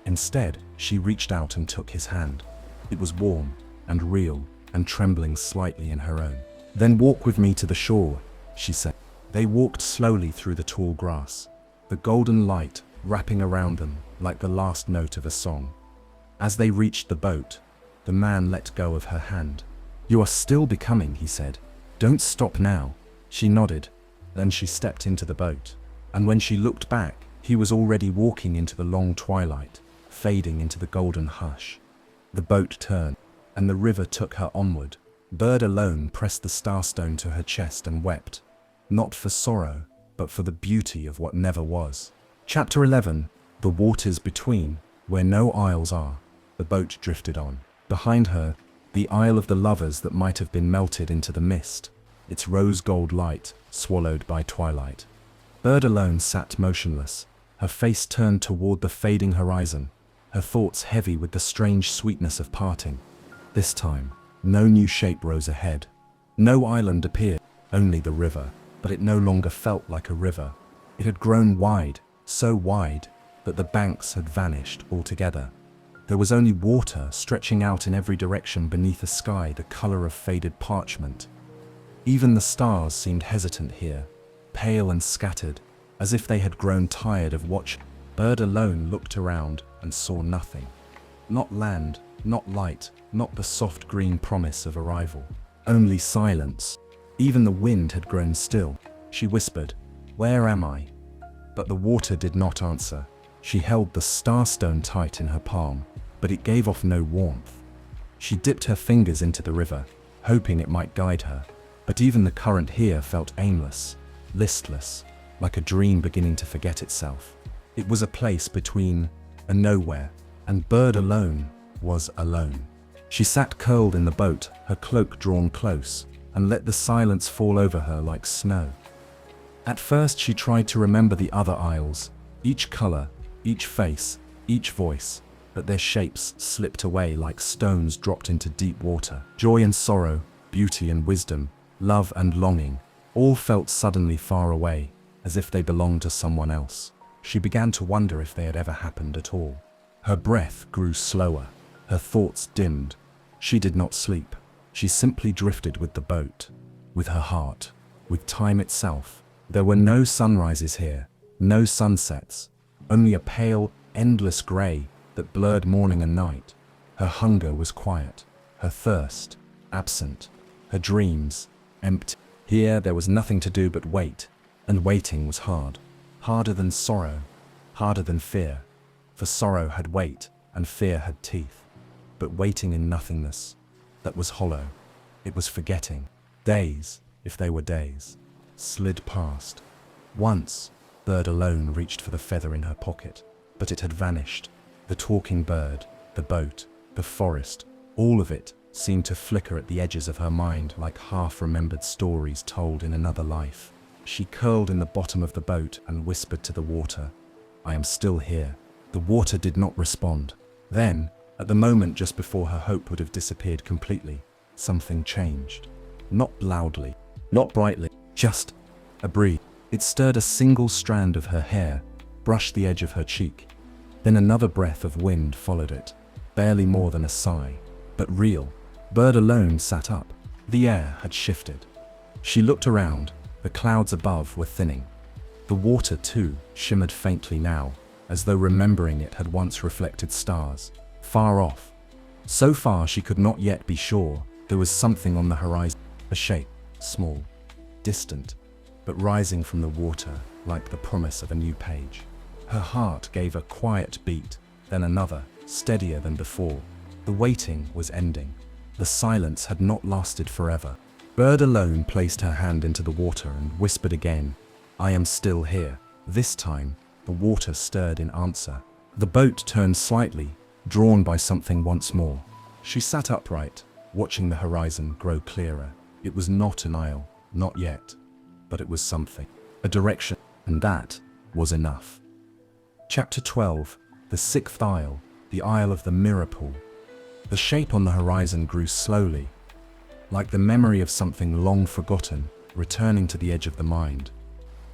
A: Instead, she reached out and took his hand. It was warm and real and trembling slightly in her own. Then walk with me to the shore, she said. They walked slowly through the tall grass, the golden light wrapping around them like the last note of a song. As they reached the boat, the man let go of her hand. You are still becoming, he said. Don't stop now. She nodded. Then she stepped into the boat. And when she looked back, he was already walking into the long twilight, fading into the golden hush. The boat turned, and the river took her onward. Bird Alone pressed the starstone to her chest and wept, not for sorrow, but for the beauty of what never was. Chapter 11. The waters between, where no isles are. The boat drifted on. Behind her, the Isle of the Lovers that might have been melted into the mist, its rose-gold light swallowed by twilight. Bird Alone sat motionless, her face turned toward the fading horizon, her thoughts heavy with the strange sweetness of parting. This time, no new shape rose ahead. No island appeared, only the river, but it no longer felt like a river. It had grown wide, so wide, that the banks had vanished altogether. There was only water stretching out in every direction beneath a sky the color of faded parchment. Even the stars seemed hesitant here, pale and scattered, as if they had grown tired of watching. Bird Alone looked around and saw nothing. Not land, not light, not the soft green promise of arrival. Only silence. Even the wind had grown still. She whispered, "Where am I?" But the water did not answer. She held the starstone tight in her palm, but it gave off no warmth. She dipped her fingers into the river, hoping it might guide her, but even the current here felt aimless, listless, like a dream beginning to forget itself. It was a place between a nowhere, and Bird Alone was alone. She sat curled in the boat, her cloak drawn close, and let the silence fall over her like snow. At first she tried to remember the other isles, each color, each face, each voice, but their shapes slipped away like stones dropped into deep water. Joy and sorrow, beauty and wisdom, love and longing, all felt suddenly far away, as if they belonged to someone else. She began to wonder if they had ever happened at all. Her breath grew slower, her thoughts dimmed. She did not sleep. She simply drifted with the boat, with her heart, with time itself. There were no sunrises here, no sunsets, only a pale, endless gray that blurred morning and night. Her hunger was quiet, her thirst absent, her dreams empty. Here there was nothing to do but wait, and waiting was hard. Harder than sorrow, harder than fear. For sorrow had weight, and fear had teeth. But waiting in nothingness, that was hollow. It was forgetting. Days, if they were days, slid past. Once, Bird Alone reached for the feather in her pocket, but it had vanished. The talking bird, the boat, the forest, all of it seemed to flicker at the edges of her mind like half-remembered stories told in another life. She curled in the bottom of the boat and whispered to the water, "I am still here." The water did not respond. Then, at the moment just before her hope would have disappeared completely, something changed. Not loudly, not brightly, just a breeze. It stirred a single strand of her hair, brushed the edge of her cheek. Then another breath of wind followed it, barely more than a sigh, but real. Bird Alone sat up. The air had shifted. She looked around. The clouds above were thinning. The water, too, shimmered faintly now, as though remembering it had once reflected stars, far off. So far she could not yet be sure. There was something on the horizon, a shape, small, distant, but rising from the water like the promise of a new page. Her heart gave a quiet beat, then another, steadier than before. The waiting was ending. The silence had not lasted forever. Bird alone placed her hand into the water and whispered again, "I am still here." This time, the water stirred in answer. The boat turned slightly, drawn by something once more. She sat upright, watching the horizon grow clearer. It was not an isle, not yet, but it was something, a direction, and that was enough. Chapter 12, The Sixth Isle, the Isle of the Mirror Pool. The shape on the horizon grew slowly, like the memory of something long forgotten, returning to the edge of the mind.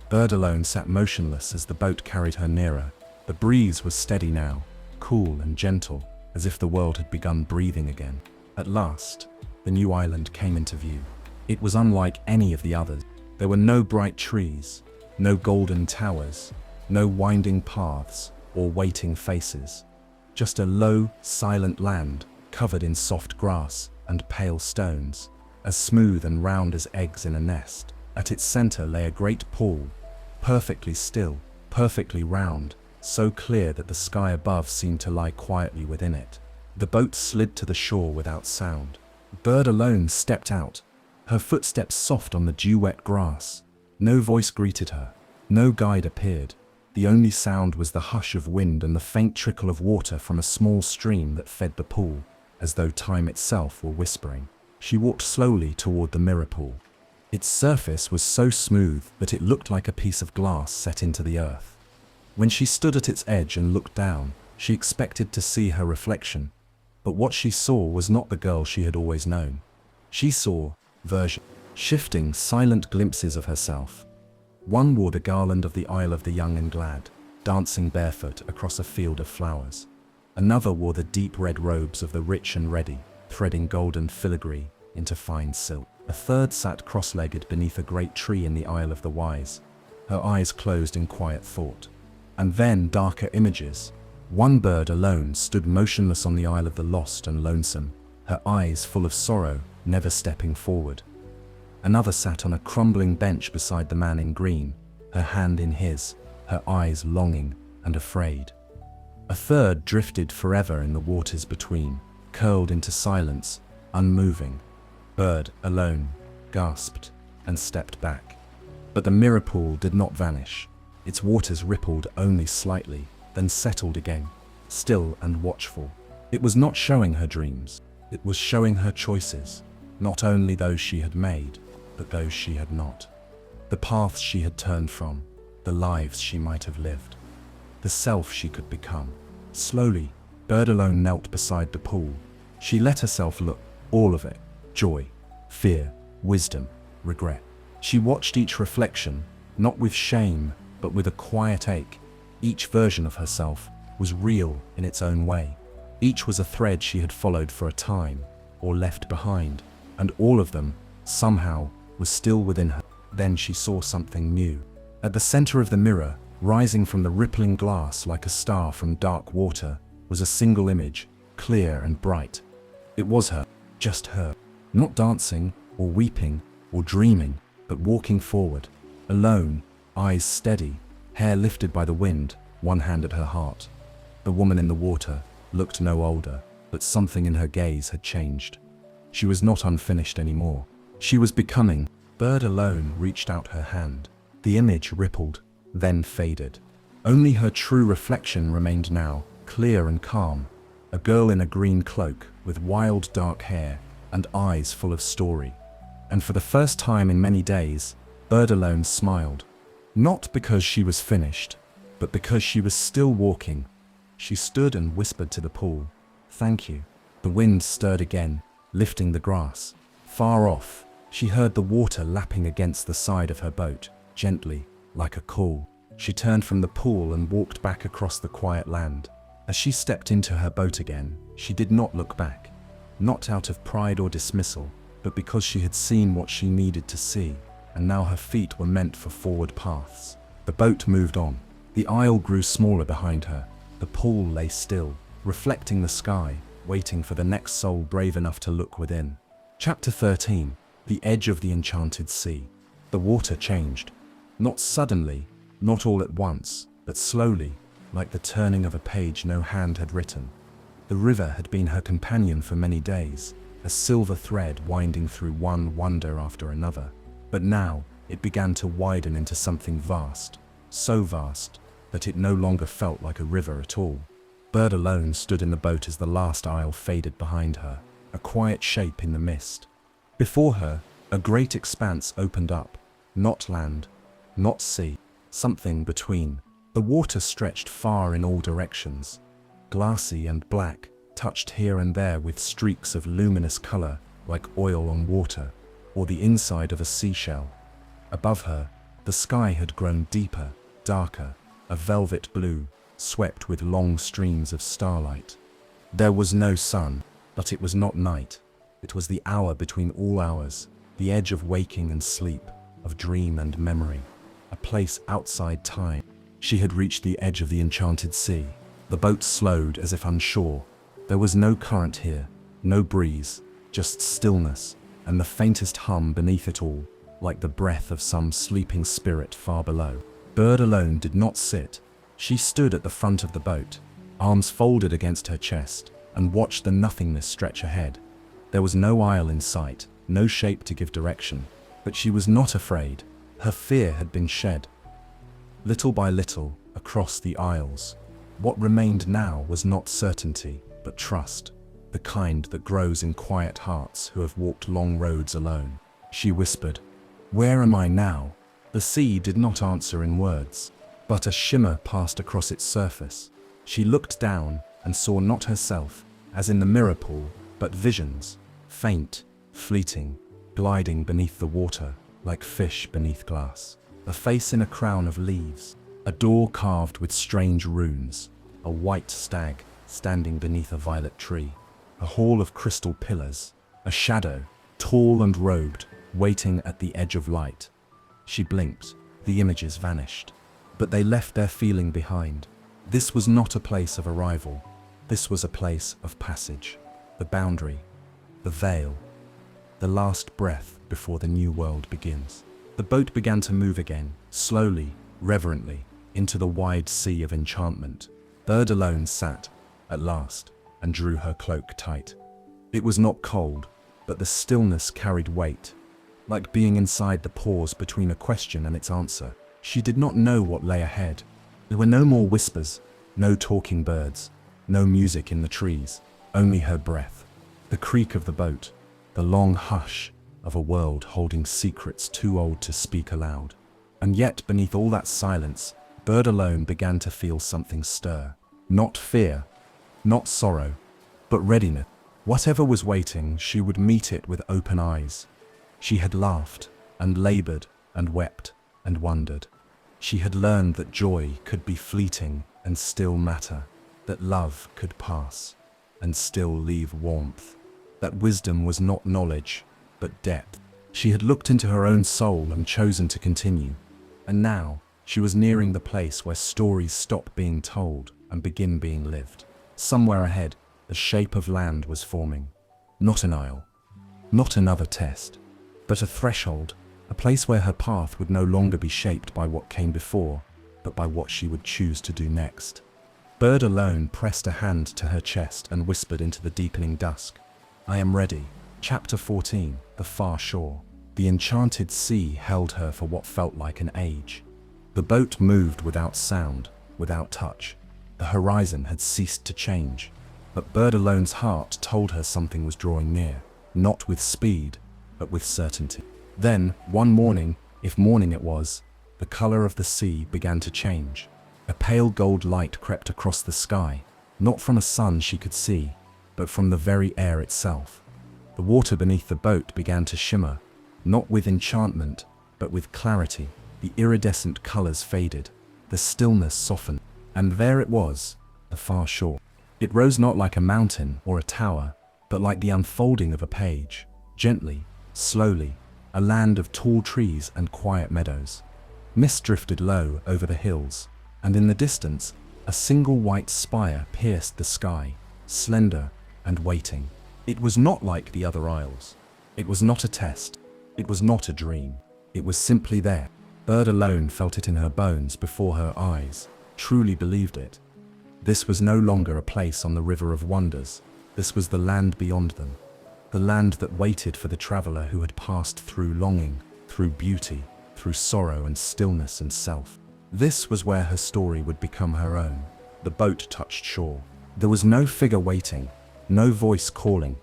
A: Bird alone sat motionless as the boat carried her nearer. The breeze was steady now, cool and gentle, as if the world had begun breathing again. At last, the new island came into view. It was unlike any of the others. There were no bright trees, no golden towers, no winding paths or waiting faces. Just a low, silent land covered in soft grass and pale stones, as smooth and round as eggs in a nest. At its center lay a great pool, perfectly still, perfectly round, so clear that the sky above seemed to lie quietly within it. The boat slid to the shore without sound. Bird alone stepped out, her footsteps soft on the dew-wet grass. No voice greeted her, no guide appeared. The only sound was the hush of wind and the faint trickle of water from a small stream that fed the pool, as though time itself were whispering. She walked slowly toward the mirror pool. Its surface was so smooth that it looked like a piece of glass set into the earth. When she stood at its edge and looked down, she expected to see her reflection, but what she saw was not the girl she had always known. She saw versions, shifting, silent glimpses of herself. One wore the garland of the Isle of the Young and Glad, dancing barefoot across a field of flowers. Another wore the deep red robes of the rich and ready, threading golden filigree into fine silk. A third sat cross-legged beneath a great tree in the Isle of the Wise, her eyes closed in quiet thought. And then darker images. One bird alone stood motionless on the Isle of the Lost and Lonesome, her eyes full of sorrow, never stepping forward. Another sat on a crumbling bench beside the man in green, her hand in his, her eyes longing and afraid. A third drifted forever in the waters between, curled into silence, unmoving. Bird, alone, gasped and stepped back. But the mirror pool did not vanish. Its waters rippled only slightly, then settled again, still and watchful. It was not showing her dreams. It was showing her choices, not only those she had made, but those she had not. The paths she had turned from, the lives she might have lived, the self she could become. Slowly, Bird alone knelt beside the pool. She let herself look, all of it, joy, fear, wisdom, regret. She watched each reflection, not with shame, but with a quiet ache. Each version of herself was real in its own way. Each was a thread she had followed for a time, or left behind, and all of them, somehow, was still within her. Then she saw something new. At the center of the mirror, rising from the rippling glass like a star from dark water, was a single image, clear and bright. It was her, just her, not dancing, or weeping, or dreaming, but walking forward, alone, eyes steady, hair lifted by the wind, one hand at her heart. The woman in the water looked no older, but something in her gaze had changed. She was not unfinished anymore. She was becoming. Bird alone reached out her hand. The image rippled, then faded. Only her true reflection remained now, clear and calm. A girl in a green cloak, with wild dark hair, and eyes full of story. And for the first time in many days, Bird alone smiled. Not because she was finished, but because she was still walking. She stood and whispered to the pool, "Thank you." The wind stirred again, lifting the grass. Far off, she heard the water lapping against the side of her boat, gently, like a call. She turned from the pool and walked back across the quiet land. As she stepped into her boat again, she did not look back. Not out of pride or dismissal, but because she had seen what she needed to see, and now her feet were meant for forward paths. The boat moved on. The isle grew smaller behind her. The pool lay still, reflecting the sky, waiting for the next soul brave enough to look within. Chapter 13. The Edge of the Enchanted Sea. The water changed. Not suddenly, not all at once, but slowly, like the turning of a page no hand had written. The river had been her companion for many days, a silver thread winding through one wonder after another. But now, it began to widen into something vast, so vast that it no longer felt like a river at all. Bird alone stood in the boat as the last isle faded behind her, a quiet shape in the mist. Before her, a great expanse opened up, not land, not sea, something between. The water stretched far in all directions, glassy and black, touched here and there with streaks of luminous color like oil on water, or the inside of a seashell. Above her, the sky had grown deeper, darker, a velvet blue, swept with long streams of starlight. There was no sun, but it was not night. It was the hour between all hours, the edge of waking and sleep, of dream and memory, a place outside time. She had reached the edge of the enchanted sea. The boat slowed as if unsure. There was no current here, no breeze, just stillness, and the faintest hum beneath it all, like the breath of some sleeping spirit far below. Bird alone did not sit. She stood at the front of the boat, arms folded against her chest, and watched the nothingness stretch ahead. There was no isle in sight, no shape to give direction, but she was not afraid. Her fear had been shed. Little by little, across the isles, what remained now was not certainty, but trust, the kind that grows in quiet hearts who have walked long roads alone. She whispered, "Where am I now?" The sea did not answer in words, but a shimmer passed across its surface. She looked down and saw not herself, as in the mirror pool, but visions, faint, fleeting, gliding beneath the water, like fish beneath glass. A face in a crown of leaves, a door carved with strange runes, a white stag standing beneath a violet tree, a hall of crystal pillars, a shadow, tall and robed, waiting at the edge of light. She blinked, the images vanished, but they left their feeling behind. This was not a place of arrival. This was a place of passage, the boundary, the veil, the last breath before the new world begins. The boat began to move again, slowly, reverently, into the wide sea of enchantment. Bird alone sat, at last, and drew her cloak tight. It was not cold, but the stillness carried weight, like being inside the pause between a question and its answer. She did not know what lay ahead. There were no more whispers, no talking birds, no music in the trees, only her breath, the creak of the boat, the long hush of a world holding secrets too old to speak aloud. And yet, beneath all that silence, Bird alone began to feel something stir. Not fear, not sorrow, but readiness. Whatever was waiting, she would meet it with open eyes. She had laughed, and labored, and wept, and wondered. She had learned that joy could be fleeting and still matter, that love could pass and still leave warmth, that wisdom was not knowledge, but depth. She had looked into her own soul and chosen to continue. And now, she was nearing the place where stories stop being told and begin being lived. Somewhere ahead, the shape of land was forming. Not an isle, not another test, but a threshold, a place where her path would no longer be shaped by what came before, but by what she would choose to do next. Bird alone pressed a hand to her chest and whispered into the deepening dusk, "I am ready." Chapter 14, The Far Shore. The enchanted sea held her for what felt like an age. The boat moved without sound, without touch. The horizon had ceased to change, but Bird alone's heart told her something was drawing near, not with speed, but with certainty. Then, one morning, if morning it was, the color of the sea began to change. A pale gold light crept across the sky, not from a sun she could see, but from the very air itself. The water beneath the boat began to shimmer, not with enchantment, but with clarity. The iridescent colors faded, the stillness softened, and there it was, the far shore. It rose not like a mountain or a tower, but like the unfolding of a page, gently, slowly, a land of tall trees and quiet meadows. Mist drifted low over the hills, and in the distance, a single white spire pierced the sky, slender and waiting. It was not like the other isles. It was not a test. It was not a dream. It was simply there. Bird alone felt it in her bones before her eyes, truly believed it. This was no longer a place on the river of wonders. This was the land beyond them. The land that waited for the traveler who had passed through longing, through beauty, through sorrow and stillness and self. This was where her story would become her own. The boat touched shore. There was no figure waiting, no voice calling,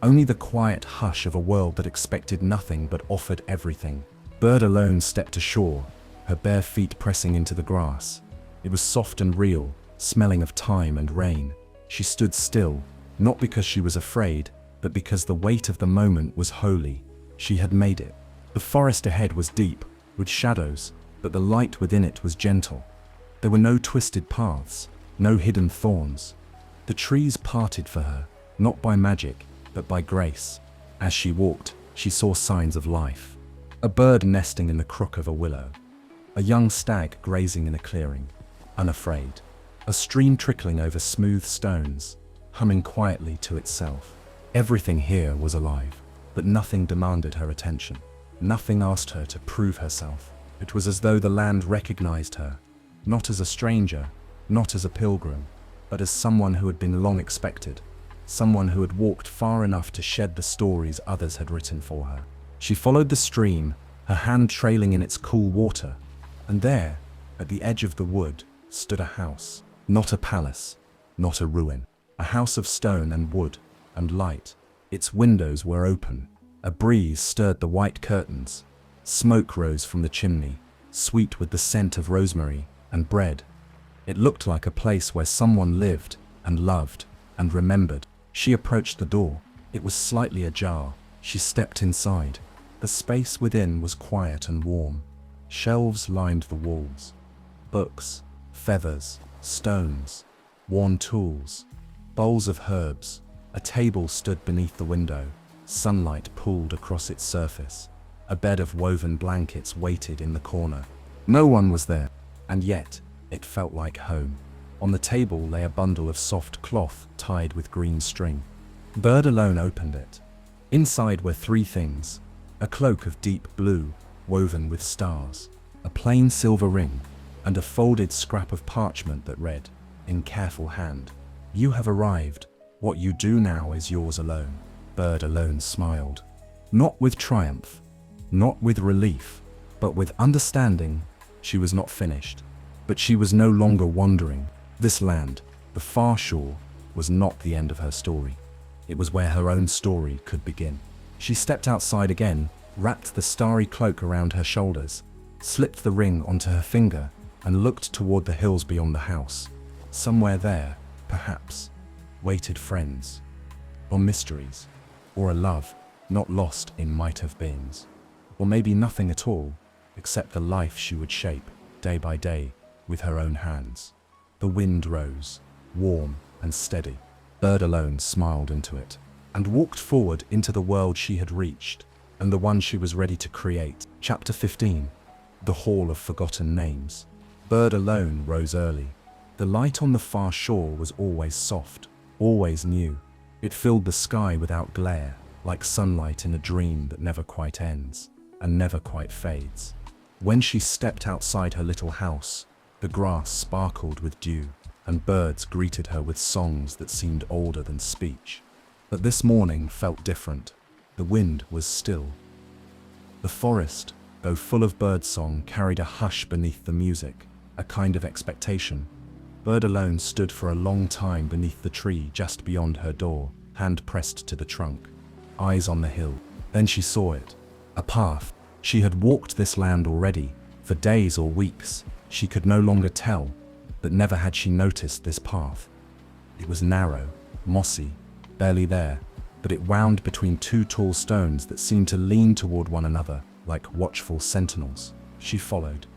A: only the quiet hush of a world that expected nothing but offered everything. Bird alone stepped ashore, her bare feet pressing into the grass. It was soft and real, smelling of time and rain. She stood still, not because she was afraid, but because the weight of the moment was holy. She had made it. The forest ahead was deep, with shadows, but the light within it was gentle. There were no twisted paths, no hidden thorns. The trees parted for her, not by magic, but by grace. As she walked, she saw signs of life. A bird nesting in the crook of a willow. A young stag grazing in a clearing, unafraid. A stream trickling over smooth stones, humming quietly to itself. Everything here was alive, but nothing demanded her attention. Nothing asked her to prove herself. It was as though the land recognized her, not as a stranger, not as a pilgrim, but as someone who had been long expected, someone who had walked far enough to shed the stories others had written for her. She followed the stream, her hand trailing in its cool water, and there, at the edge of the wood, stood a house. Not a palace, not a ruin. A house of stone and wood and light. Its windows were open. A breeze stirred the white curtains. Smoke rose from the chimney, sweet with the scent of rosemary and bread. It looked like a place where someone lived and loved and remembered. She approached the door. It was slightly ajar. She stepped inside. The space within was quiet and warm. Shelves lined the walls. Books, feathers, stones, worn tools, bowls of herbs. A table stood beneath the window. Sunlight pooled across its surface. A bed of woven blankets waited in the corner. No one was there, and yet it felt like home. On the table lay a bundle of soft cloth tied with green string. Bird alone opened it. Inside were three things: a cloak of deep blue, woven with stars, a plain silver ring, and a folded scrap of parchment that read, in careful hand, "You have arrived. What you do now is yours alone." Bird alone smiled. Not with triumph, not with relief, but with understanding. She was not finished, but she was no longer wandering. This land, the far shore, was not the end of her story. It was where her own story could begin. She stepped outside again, wrapped the starry cloak around her shoulders, slipped the ring onto her finger, and looked toward the hills beyond the house. Somewhere there, perhaps, waited friends, or mysteries, or a love not lost in might-have-beens, or maybe nothing at all, except the life she would shape, day by day, with her own hands. The wind rose, warm and steady. Bird alone smiled into it, and walked forward into the world she had reached, and the one she was ready to create. Chapter 15. The Hall of Forgotten Names. Bird alone rose early. The light on the far shore was always soft, always new. It filled the sky without glare, like sunlight in a dream that never quite ends, and never quite fades. When she stepped outside her little house, the grass sparkled with dew, and birds greeted her with songs that seemed older than speech. But this morning felt different. The wind was still. The forest, though full of birdsong, carried a hush beneath the music, a kind of expectation. Bird alone stood for a long time beneath the tree just beyond her door, hand pressed to the trunk, eyes on the hill. Then she saw it. A path. She had walked this land already, for days or weeks. She could no longer tell, but never had she noticed this path. It was narrow, mossy, barely there, but it wound between two tall stones that seemed to lean toward one another like watchful sentinels. She followed.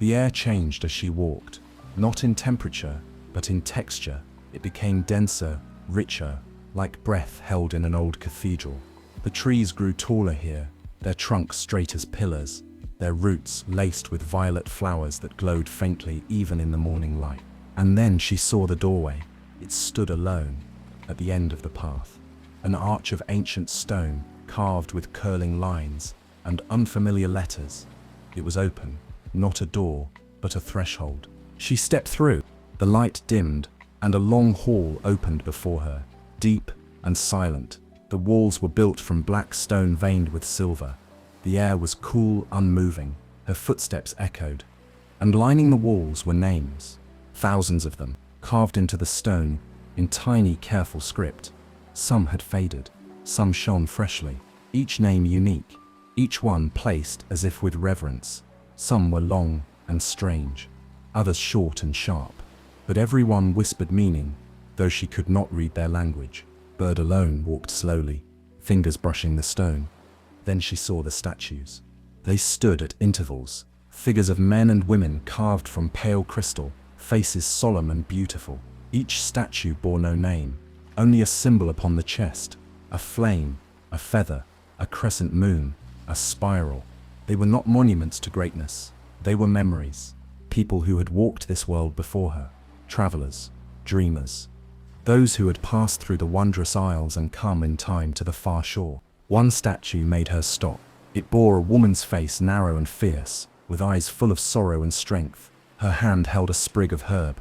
A: The air changed as she walked, not in temperature, but in texture. It became denser, richer, like breath held in an old cathedral. The trees grew taller here, their trunks straight as pillars, their roots laced with violet flowers that glowed faintly even in the morning light. And then she saw the doorway. It stood alone, at the end of the path. An arch of ancient stone, carved with curling lines and unfamiliar letters. It was open, not a door, but a threshold. She stepped through. The light dimmed, and a long hall opened before her, deep and silent. The walls were built from black stone veined with silver. The air was cool, unmoving. Her footsteps echoed, and lining the walls were names, thousands of them, carved into the stone in tiny, careful script. Some had faded, some shone freshly, each name unique, each one placed as if with reverence. Some were long and strange, others short and sharp, but every one whispered meaning, though she could not read their language. Bird alone walked slowly, fingers brushing the stone. Then she saw the statues. They stood at intervals, figures of men and women carved from pale crystal, faces solemn and beautiful. Each statue bore no name, only a symbol upon the chest, a flame, a feather, a crescent moon, a spiral. They were not monuments to greatness, they were memories, people who had walked this world before her, travelers, dreamers, those who had passed through the wondrous aisles and come in time to the far shore. One statue made her stop. It bore a woman's face, narrow and fierce, with eyes full of sorrow and strength. Her hand held a sprig of herb.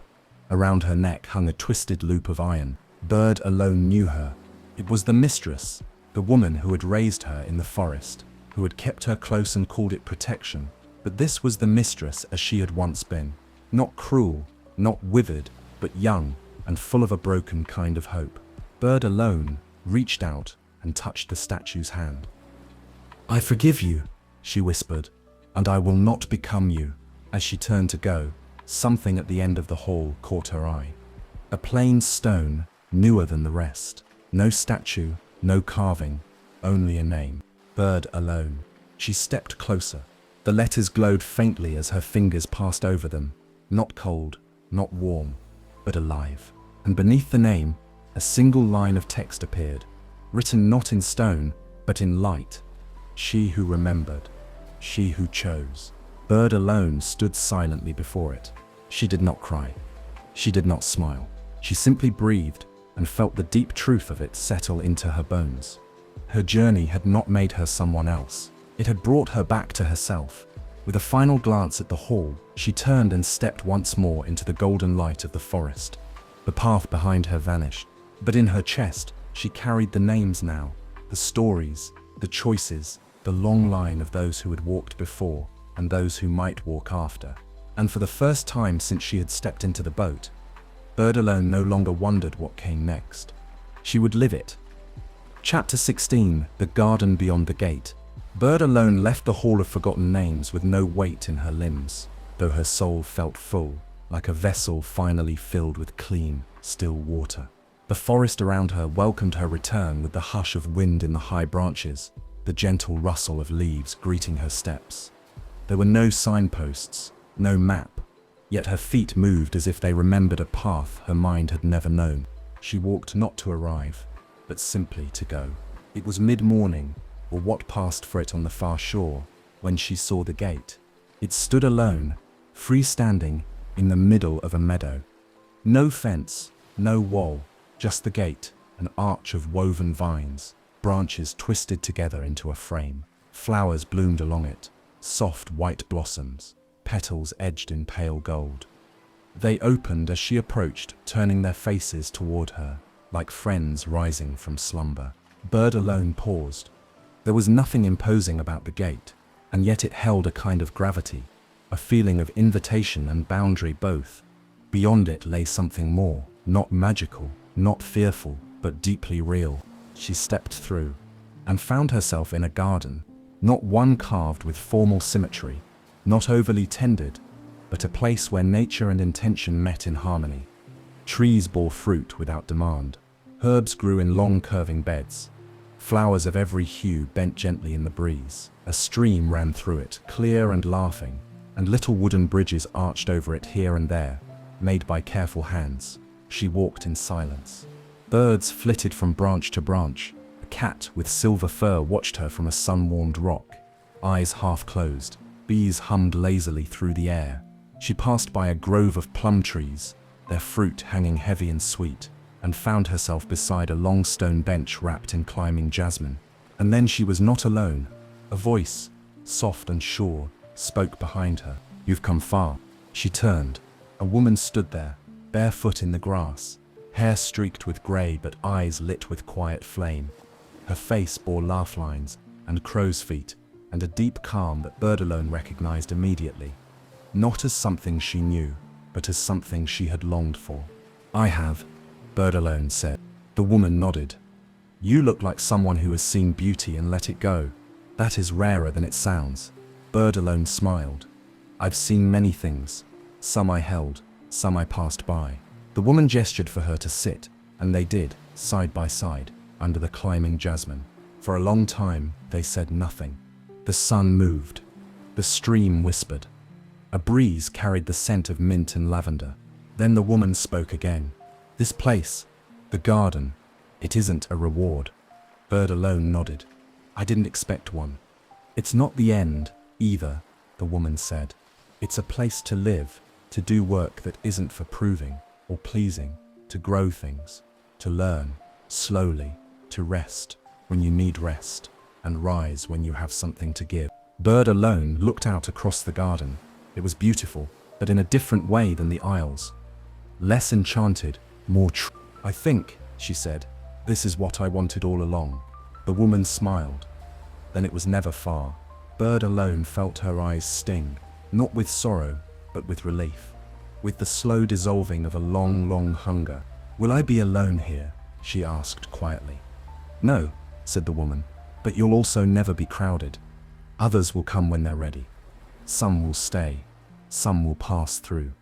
A: Around her neck hung a twisted loop of iron. Bird alone knew her. It was the mistress, the woman who had raised her in the forest, who had kept her close and called it protection. But this was the mistress as she had once been. Not cruel, not withered, but young and full of a broken kind of hope. Bird alone reached out and touched the statue's hand. "I forgive you," she whispered, "and I will not become you." As she turned to go, something at the end of the hall caught her eye. A plain stone, newer than the rest. No statue, no carving, only a name. Bird alone. She stepped closer. The letters glowed faintly as her fingers passed over them. Not cold, not warm, but alive. And beneath the name, a single line of text appeared, written not in stone, but in light. She who remembered, she who chose. Bird alone stood silently before it. She did not cry. She did not smile. She simply breathed and felt the deep truth of it settle into her bones. Her journey had not made her someone else. It had brought her back to herself. With a final glance at the hall, she turned and stepped once more into the golden light of the forest. The path behind her vanished, but in her chest, she carried the names now, the stories, the choices, the long line of those who had walked before and those who might walk after. And for the first time since she had stepped into the boat, Bird alone no longer wondered what came next. She would live it. Chapter 16, The Garden Beyond the Gate. Bird alone left the Hall of Forgotten Names with no weight in her limbs, though her soul felt full, like a vessel finally filled with clean, still water. The forest around her welcomed her return with the hush of wind in the high branches, the gentle rustle of leaves greeting her steps. There were no signposts, no map, yet her feet moved as if they remembered a path her mind had never known. She walked not to arrive, but simply to go. It was mid-morning, or what passed for it on the far shore, when she saw the gate. It stood alone, freestanding, in the middle of a meadow. No fence, no wall, just the gate, an arch of woven vines, branches twisted together into a frame. Flowers bloomed along it, soft white blossoms, petals edged in pale gold. They opened as she approached, turning their faces toward her, like friends rising from slumber. Bird alone paused. There was nothing imposing about the gate, and yet it held a kind of gravity, a feeling of invitation and boundary both. Beyond it lay something more, not magical, not fearful, but deeply real. She stepped through, and found herself in a garden, not one carved with formal symmetry, not overly tended, but a place where nature and intention met in harmony. Trees bore fruit without demand. Herbs grew in long curving beds. Flowers of every hue bent gently in the breeze. A stream ran through it, clear and laughing, and little wooden bridges arched over it here and there, made by careful hands. She walked in silence. Birds flitted from branch to branch. A cat with silver fur watched her from a sun-warmed rock, eyes half closed. Bees hummed lazily through the air. She passed by a grove of plum trees, their fruit hanging heavy and sweet, and found herself beside a long stone bench wrapped in climbing jasmine. And then she was not alone. A voice, soft and sure, spoke behind her. "You've come far." She turned. A woman stood there, barefoot in the grass, hair streaked with grey but eyes lit with quiet flame. Her face bore laugh lines and crow's feet and a deep calm that Bird alone recognized immediately, not as something she knew, but as something she had longed for. "I have," Bird alone said. The woman nodded. "You look like someone who has seen beauty and let it go. That is rarer than it sounds." Bird alone smiled. "I've seen many things. Some I held, some I passed by." The woman gestured for her to sit, and they did, side by side, under the climbing jasmine. For a long time, they said nothing. The sun moved. The stream whispered. A breeze carried the scent of mint and lavender. Then the woman spoke again. "This place, the garden, it isn't a reward." Bird alone nodded. "I didn't expect one." "It's not the end, either," the woman said. "It's a place to live, to do work that isn't for proving or pleasing, to grow things, to learn, slowly, to rest when you need rest, and rise when you have something to give." Bird alone looked out across the garden. It was beautiful, but in a different way than the aisles. Less enchanted, more "I think," she said, "this is what I wanted all along." The woman smiled. Then it was never far. Bird alone felt her eyes sting, not with sorrow, but with relief, with the slow dissolving of a long, long hunger. "Will I be alone here?" she asked quietly. "No," said the woman, "but you'll also never be crowded. Others will come when they're ready. Some will stay, some will pass through.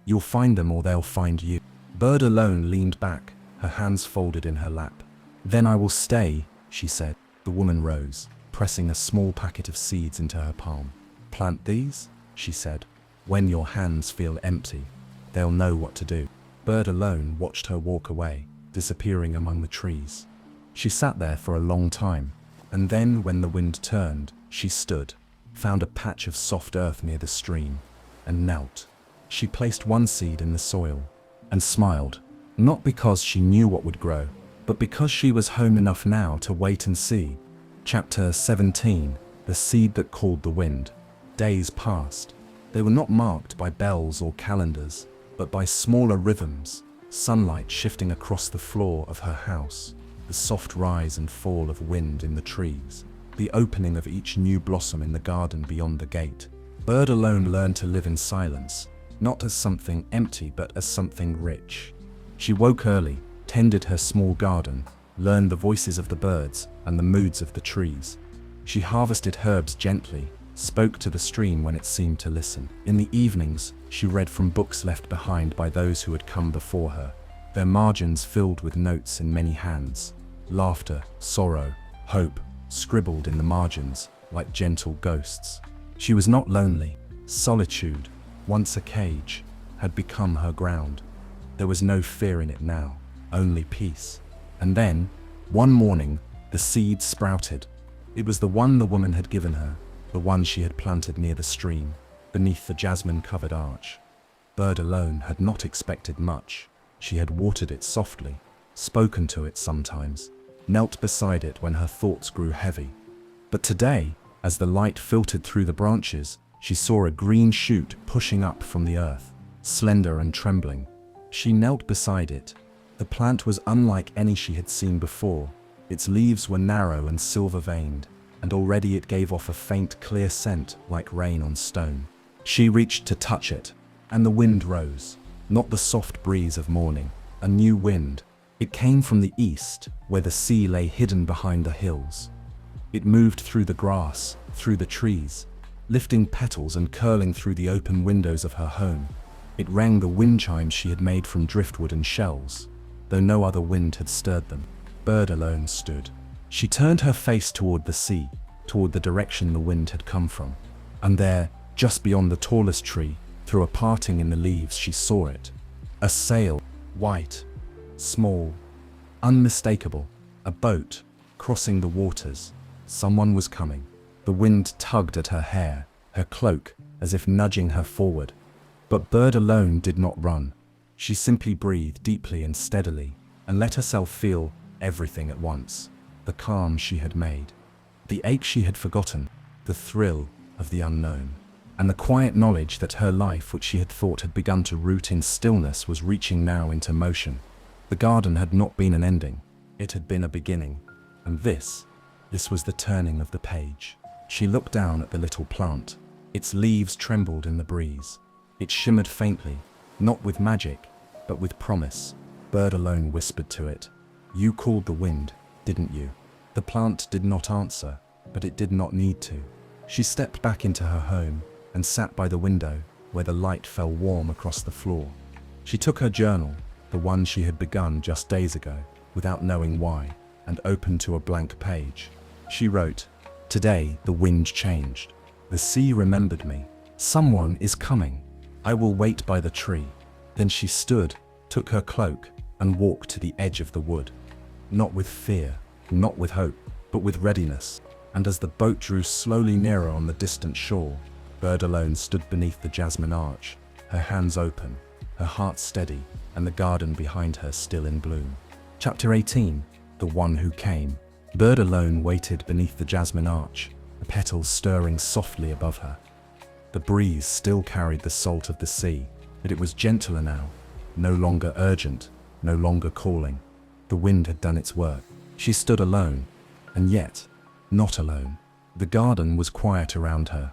A: You'll find them or they'll find you." Bird alone leaned back, her hands folded in her lap. "Then I will stay," she said. The woman rose, pressing a small packet of seeds into her palm. "Plant these," she said. "When your hands feel empty, they'll know what to do." Bird alone watched her walk away, disappearing among the trees. She sat there for a long time, and then when the wind turned, she stood, found a patch of soft earth near the stream, and knelt. She placed one seed in the soil, and smiled, not because she knew what would grow, but because she was home enough now to wait and see. Chapter 17, The Seed That Called the Wind. Days passed. They were not marked by bells or calendars, but by smaller rhythms, sunlight shifting across the floor of her house, the soft rise and fall of wind in the trees, the opening of each new blossom in the garden beyond the gate. Bird alone learned to live in silence, not as something empty but as something rich. She woke early, tended her small garden, learned the voices of the birds and the moods of the trees. She harvested herbs gently, spoke to the stream when it seemed to listen. In the evenings, she read from books left behind by those who had come before her, their margins filled with notes in many hands. Laughter, sorrow, hope, scribbled in the margins like gentle ghosts. She was not lonely. Solitude, once a cage, had become her ground. There was no fear in it now, only peace. And then, one morning, the seed sprouted. It was the one the woman had given her, the one she had planted near the stream, beneath the jasmine-covered arch. Bird alone had not expected much. She had watered it softly, spoken to it sometimes, knelt beside it when her thoughts grew heavy. But today, as the light filtered through the branches, she saw a green shoot pushing up from the earth, slender and trembling. She knelt beside it. The plant was unlike any she had seen before. Its leaves were narrow and silver-veined, and already it gave off a faint, clear scent like rain on stone. She reached to touch it, and the wind rose. Not the soft breeze of morning, a new wind. It came from the east, where the sea lay hidden behind the hills. It moved through the grass, through the trees, lifting petals and curling through the open windows of her home. It rang the wind chimes she had made from driftwood and shells, though no other wind had stirred them. Bird alone stood. She turned her face toward the sea, toward the direction the wind had come from. And there, just beyond the tallest tree, through a parting in the leaves, she saw it. A sail, white, small, unmistakable, a boat, crossing the waters. Someone was coming. The wind tugged at her hair, her cloak, as if nudging her forward. But Bird alone did not run. She simply breathed deeply and steadily, and let herself feel everything at once. The calm she had made, the ache she had forgotten, the thrill of the unknown. and the quiet knowledge that her life, which she had thought had begun to root in stillness, was reaching now into motion. The garden had not been an ending, it had been a beginning, and this was the turning of the page. She looked down at the little plant. Its leaves trembled in the breeze. It shimmered faintly, not with magic, but with promise. Bird alone whispered to it, "You called the wind, didn't you?" The plant did not answer, but it did not need to. She stepped back into her home and sat by the window where the light fell warm across the floor. She took her journal, the one she had begun just days ago, without knowing why, and opened to a blank page. She wrote, "Today the wind changed. The sea remembered me. Someone is coming. I will wait by the tree." Then she stood, took her cloak, and walked to the edge of the wood. Not with fear, not with hope, but with readiness. And as the boat drew slowly nearer on the distant shore, Bird alone stood beneath the jasmine arch, her hands open, her heart steady, and the garden behind her still in bloom. Chapter 18. The One Who Came. Bird alone waited beneath the jasmine arch, the petals stirring softly above her. The breeze still carried the salt of the sea, but it was gentler now, no longer urgent, no longer calling. The wind had done its work. She stood alone, and yet not alone. The garden was quiet around her,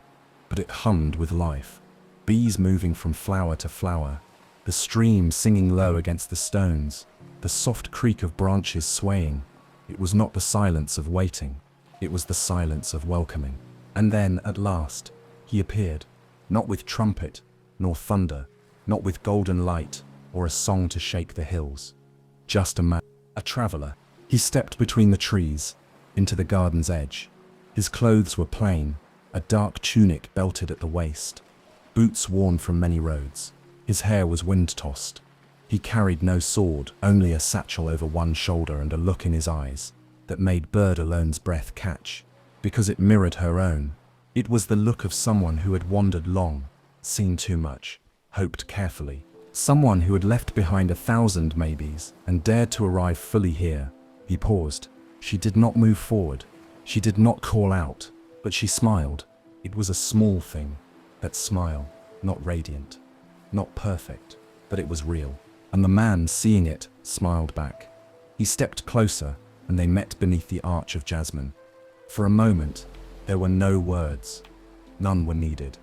A: but it hummed with life. Bees moving from flower to flower, the stream singing low against the stones, the soft creak of branches swaying. It was not the silence of waiting, it was the silence of welcoming. And then, at last, he appeared, not with trumpet, nor thunder, not with golden light, or a song to shake the hills. Just a man, a traveler. He stepped between the trees, into the garden's edge. His clothes were plain, a dark tunic belted at the waist, boots worn from many roads. His hair was wind-tossed. He carried no sword, only a satchel over one shoulder and a look in his eyes that made Bird alone's breath catch, because it mirrored her own. It was the look of someone who had wandered long, seen too much, hoped carefully. Someone who had left behind 1,000 maybes and dared to arrive fully here. He paused. She did not move forward. She did not call out, but she smiled. It was a small thing, that smile, not radiant, not perfect, but it was real. And the man, seeing it, smiled back. He stepped closer, and they met beneath the arch of jasmine. For a moment, there were no words. None were needed.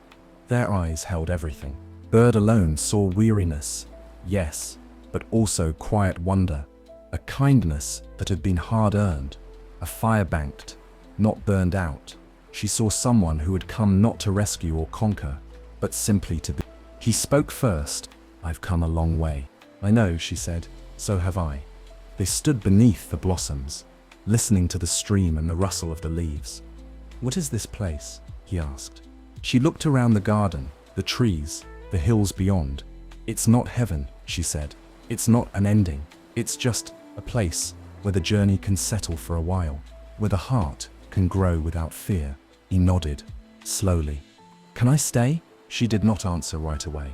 A: Their eyes held everything. Bird alone saw weariness, yes, but also quiet wonder, a kindness that had been hard-earned, a fire banked, not burned out. She saw someone who had come not to rescue or conquer, but simply to be. He spoke first. "I've come a long way." "I know," she said, "so have I." They stood beneath the blossoms, listening to the stream and the rustle of the leaves. "What is this place?" he asked. She looked around the garden, the trees, the hills beyond. "It's not heaven," she said. "It's not an ending. It's just a place where the journey can settle for a while, where the heart can grow without fear." He nodded, slowly. "Can I stay?" She did not answer right away.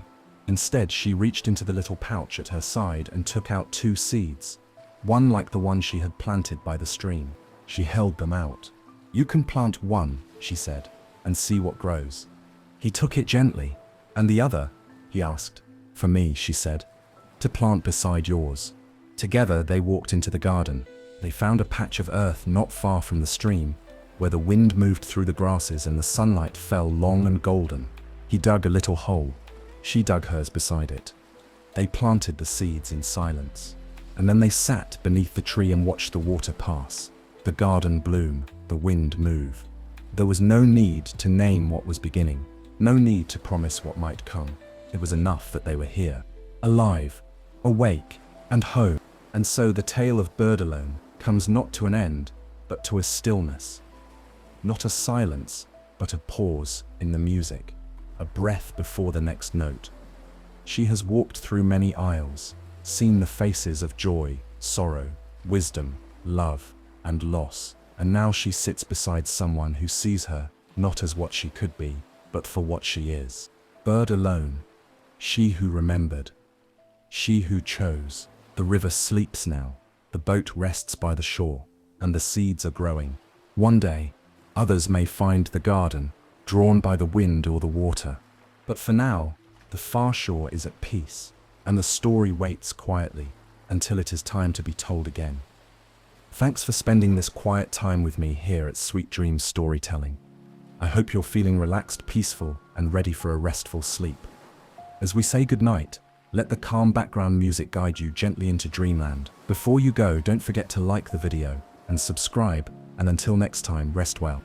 A: Instead, she reached into the little pouch at her side and took out 2 seeds, one like the one she had planted by the stream. She held them out. "You can plant one," she said, "and see what grows." He took it gently. "And the other?" he asked. "For me," she said, "to plant beside yours." Together they walked into the garden. They found a patch of earth not far from the stream, where the wind moved through the grasses and the sunlight fell long and golden. He dug a little hole. She dug hers beside it. They planted the seeds in silence. And then they sat beneath the tree and watched the water pass, the garden bloom, the wind move. There was no need to name what was beginning, no need to promise what might come. It was enough that they were here, alive, awake, and home. And so the tale of Bird alone comes not to an end, but to a stillness. Not a silence, but a pause in the music, a breath before the next note. She has walked through many aisles, seen the faces of joy, sorrow, wisdom, love, and loss, and now she sits beside someone who sees her not as what she could be, but for what she is. Bird alone, she who remembered, she who chose. The river sleeps now, the boat rests by the shore, and the seeds are growing. One day, others may find the garden, drawn by the wind or the water. But for now, the far shore is at peace, and the story waits quietly until it is time to be told again. Thanks for spending this quiet time with me here at Sweet Dreams Storytelling. I hope you're feeling relaxed, peaceful, and ready for a restful sleep. As we say goodnight, let the calm background music guide you gently into dreamland. Before you go, don't forget to like the video and subscribe, and until next time, rest well.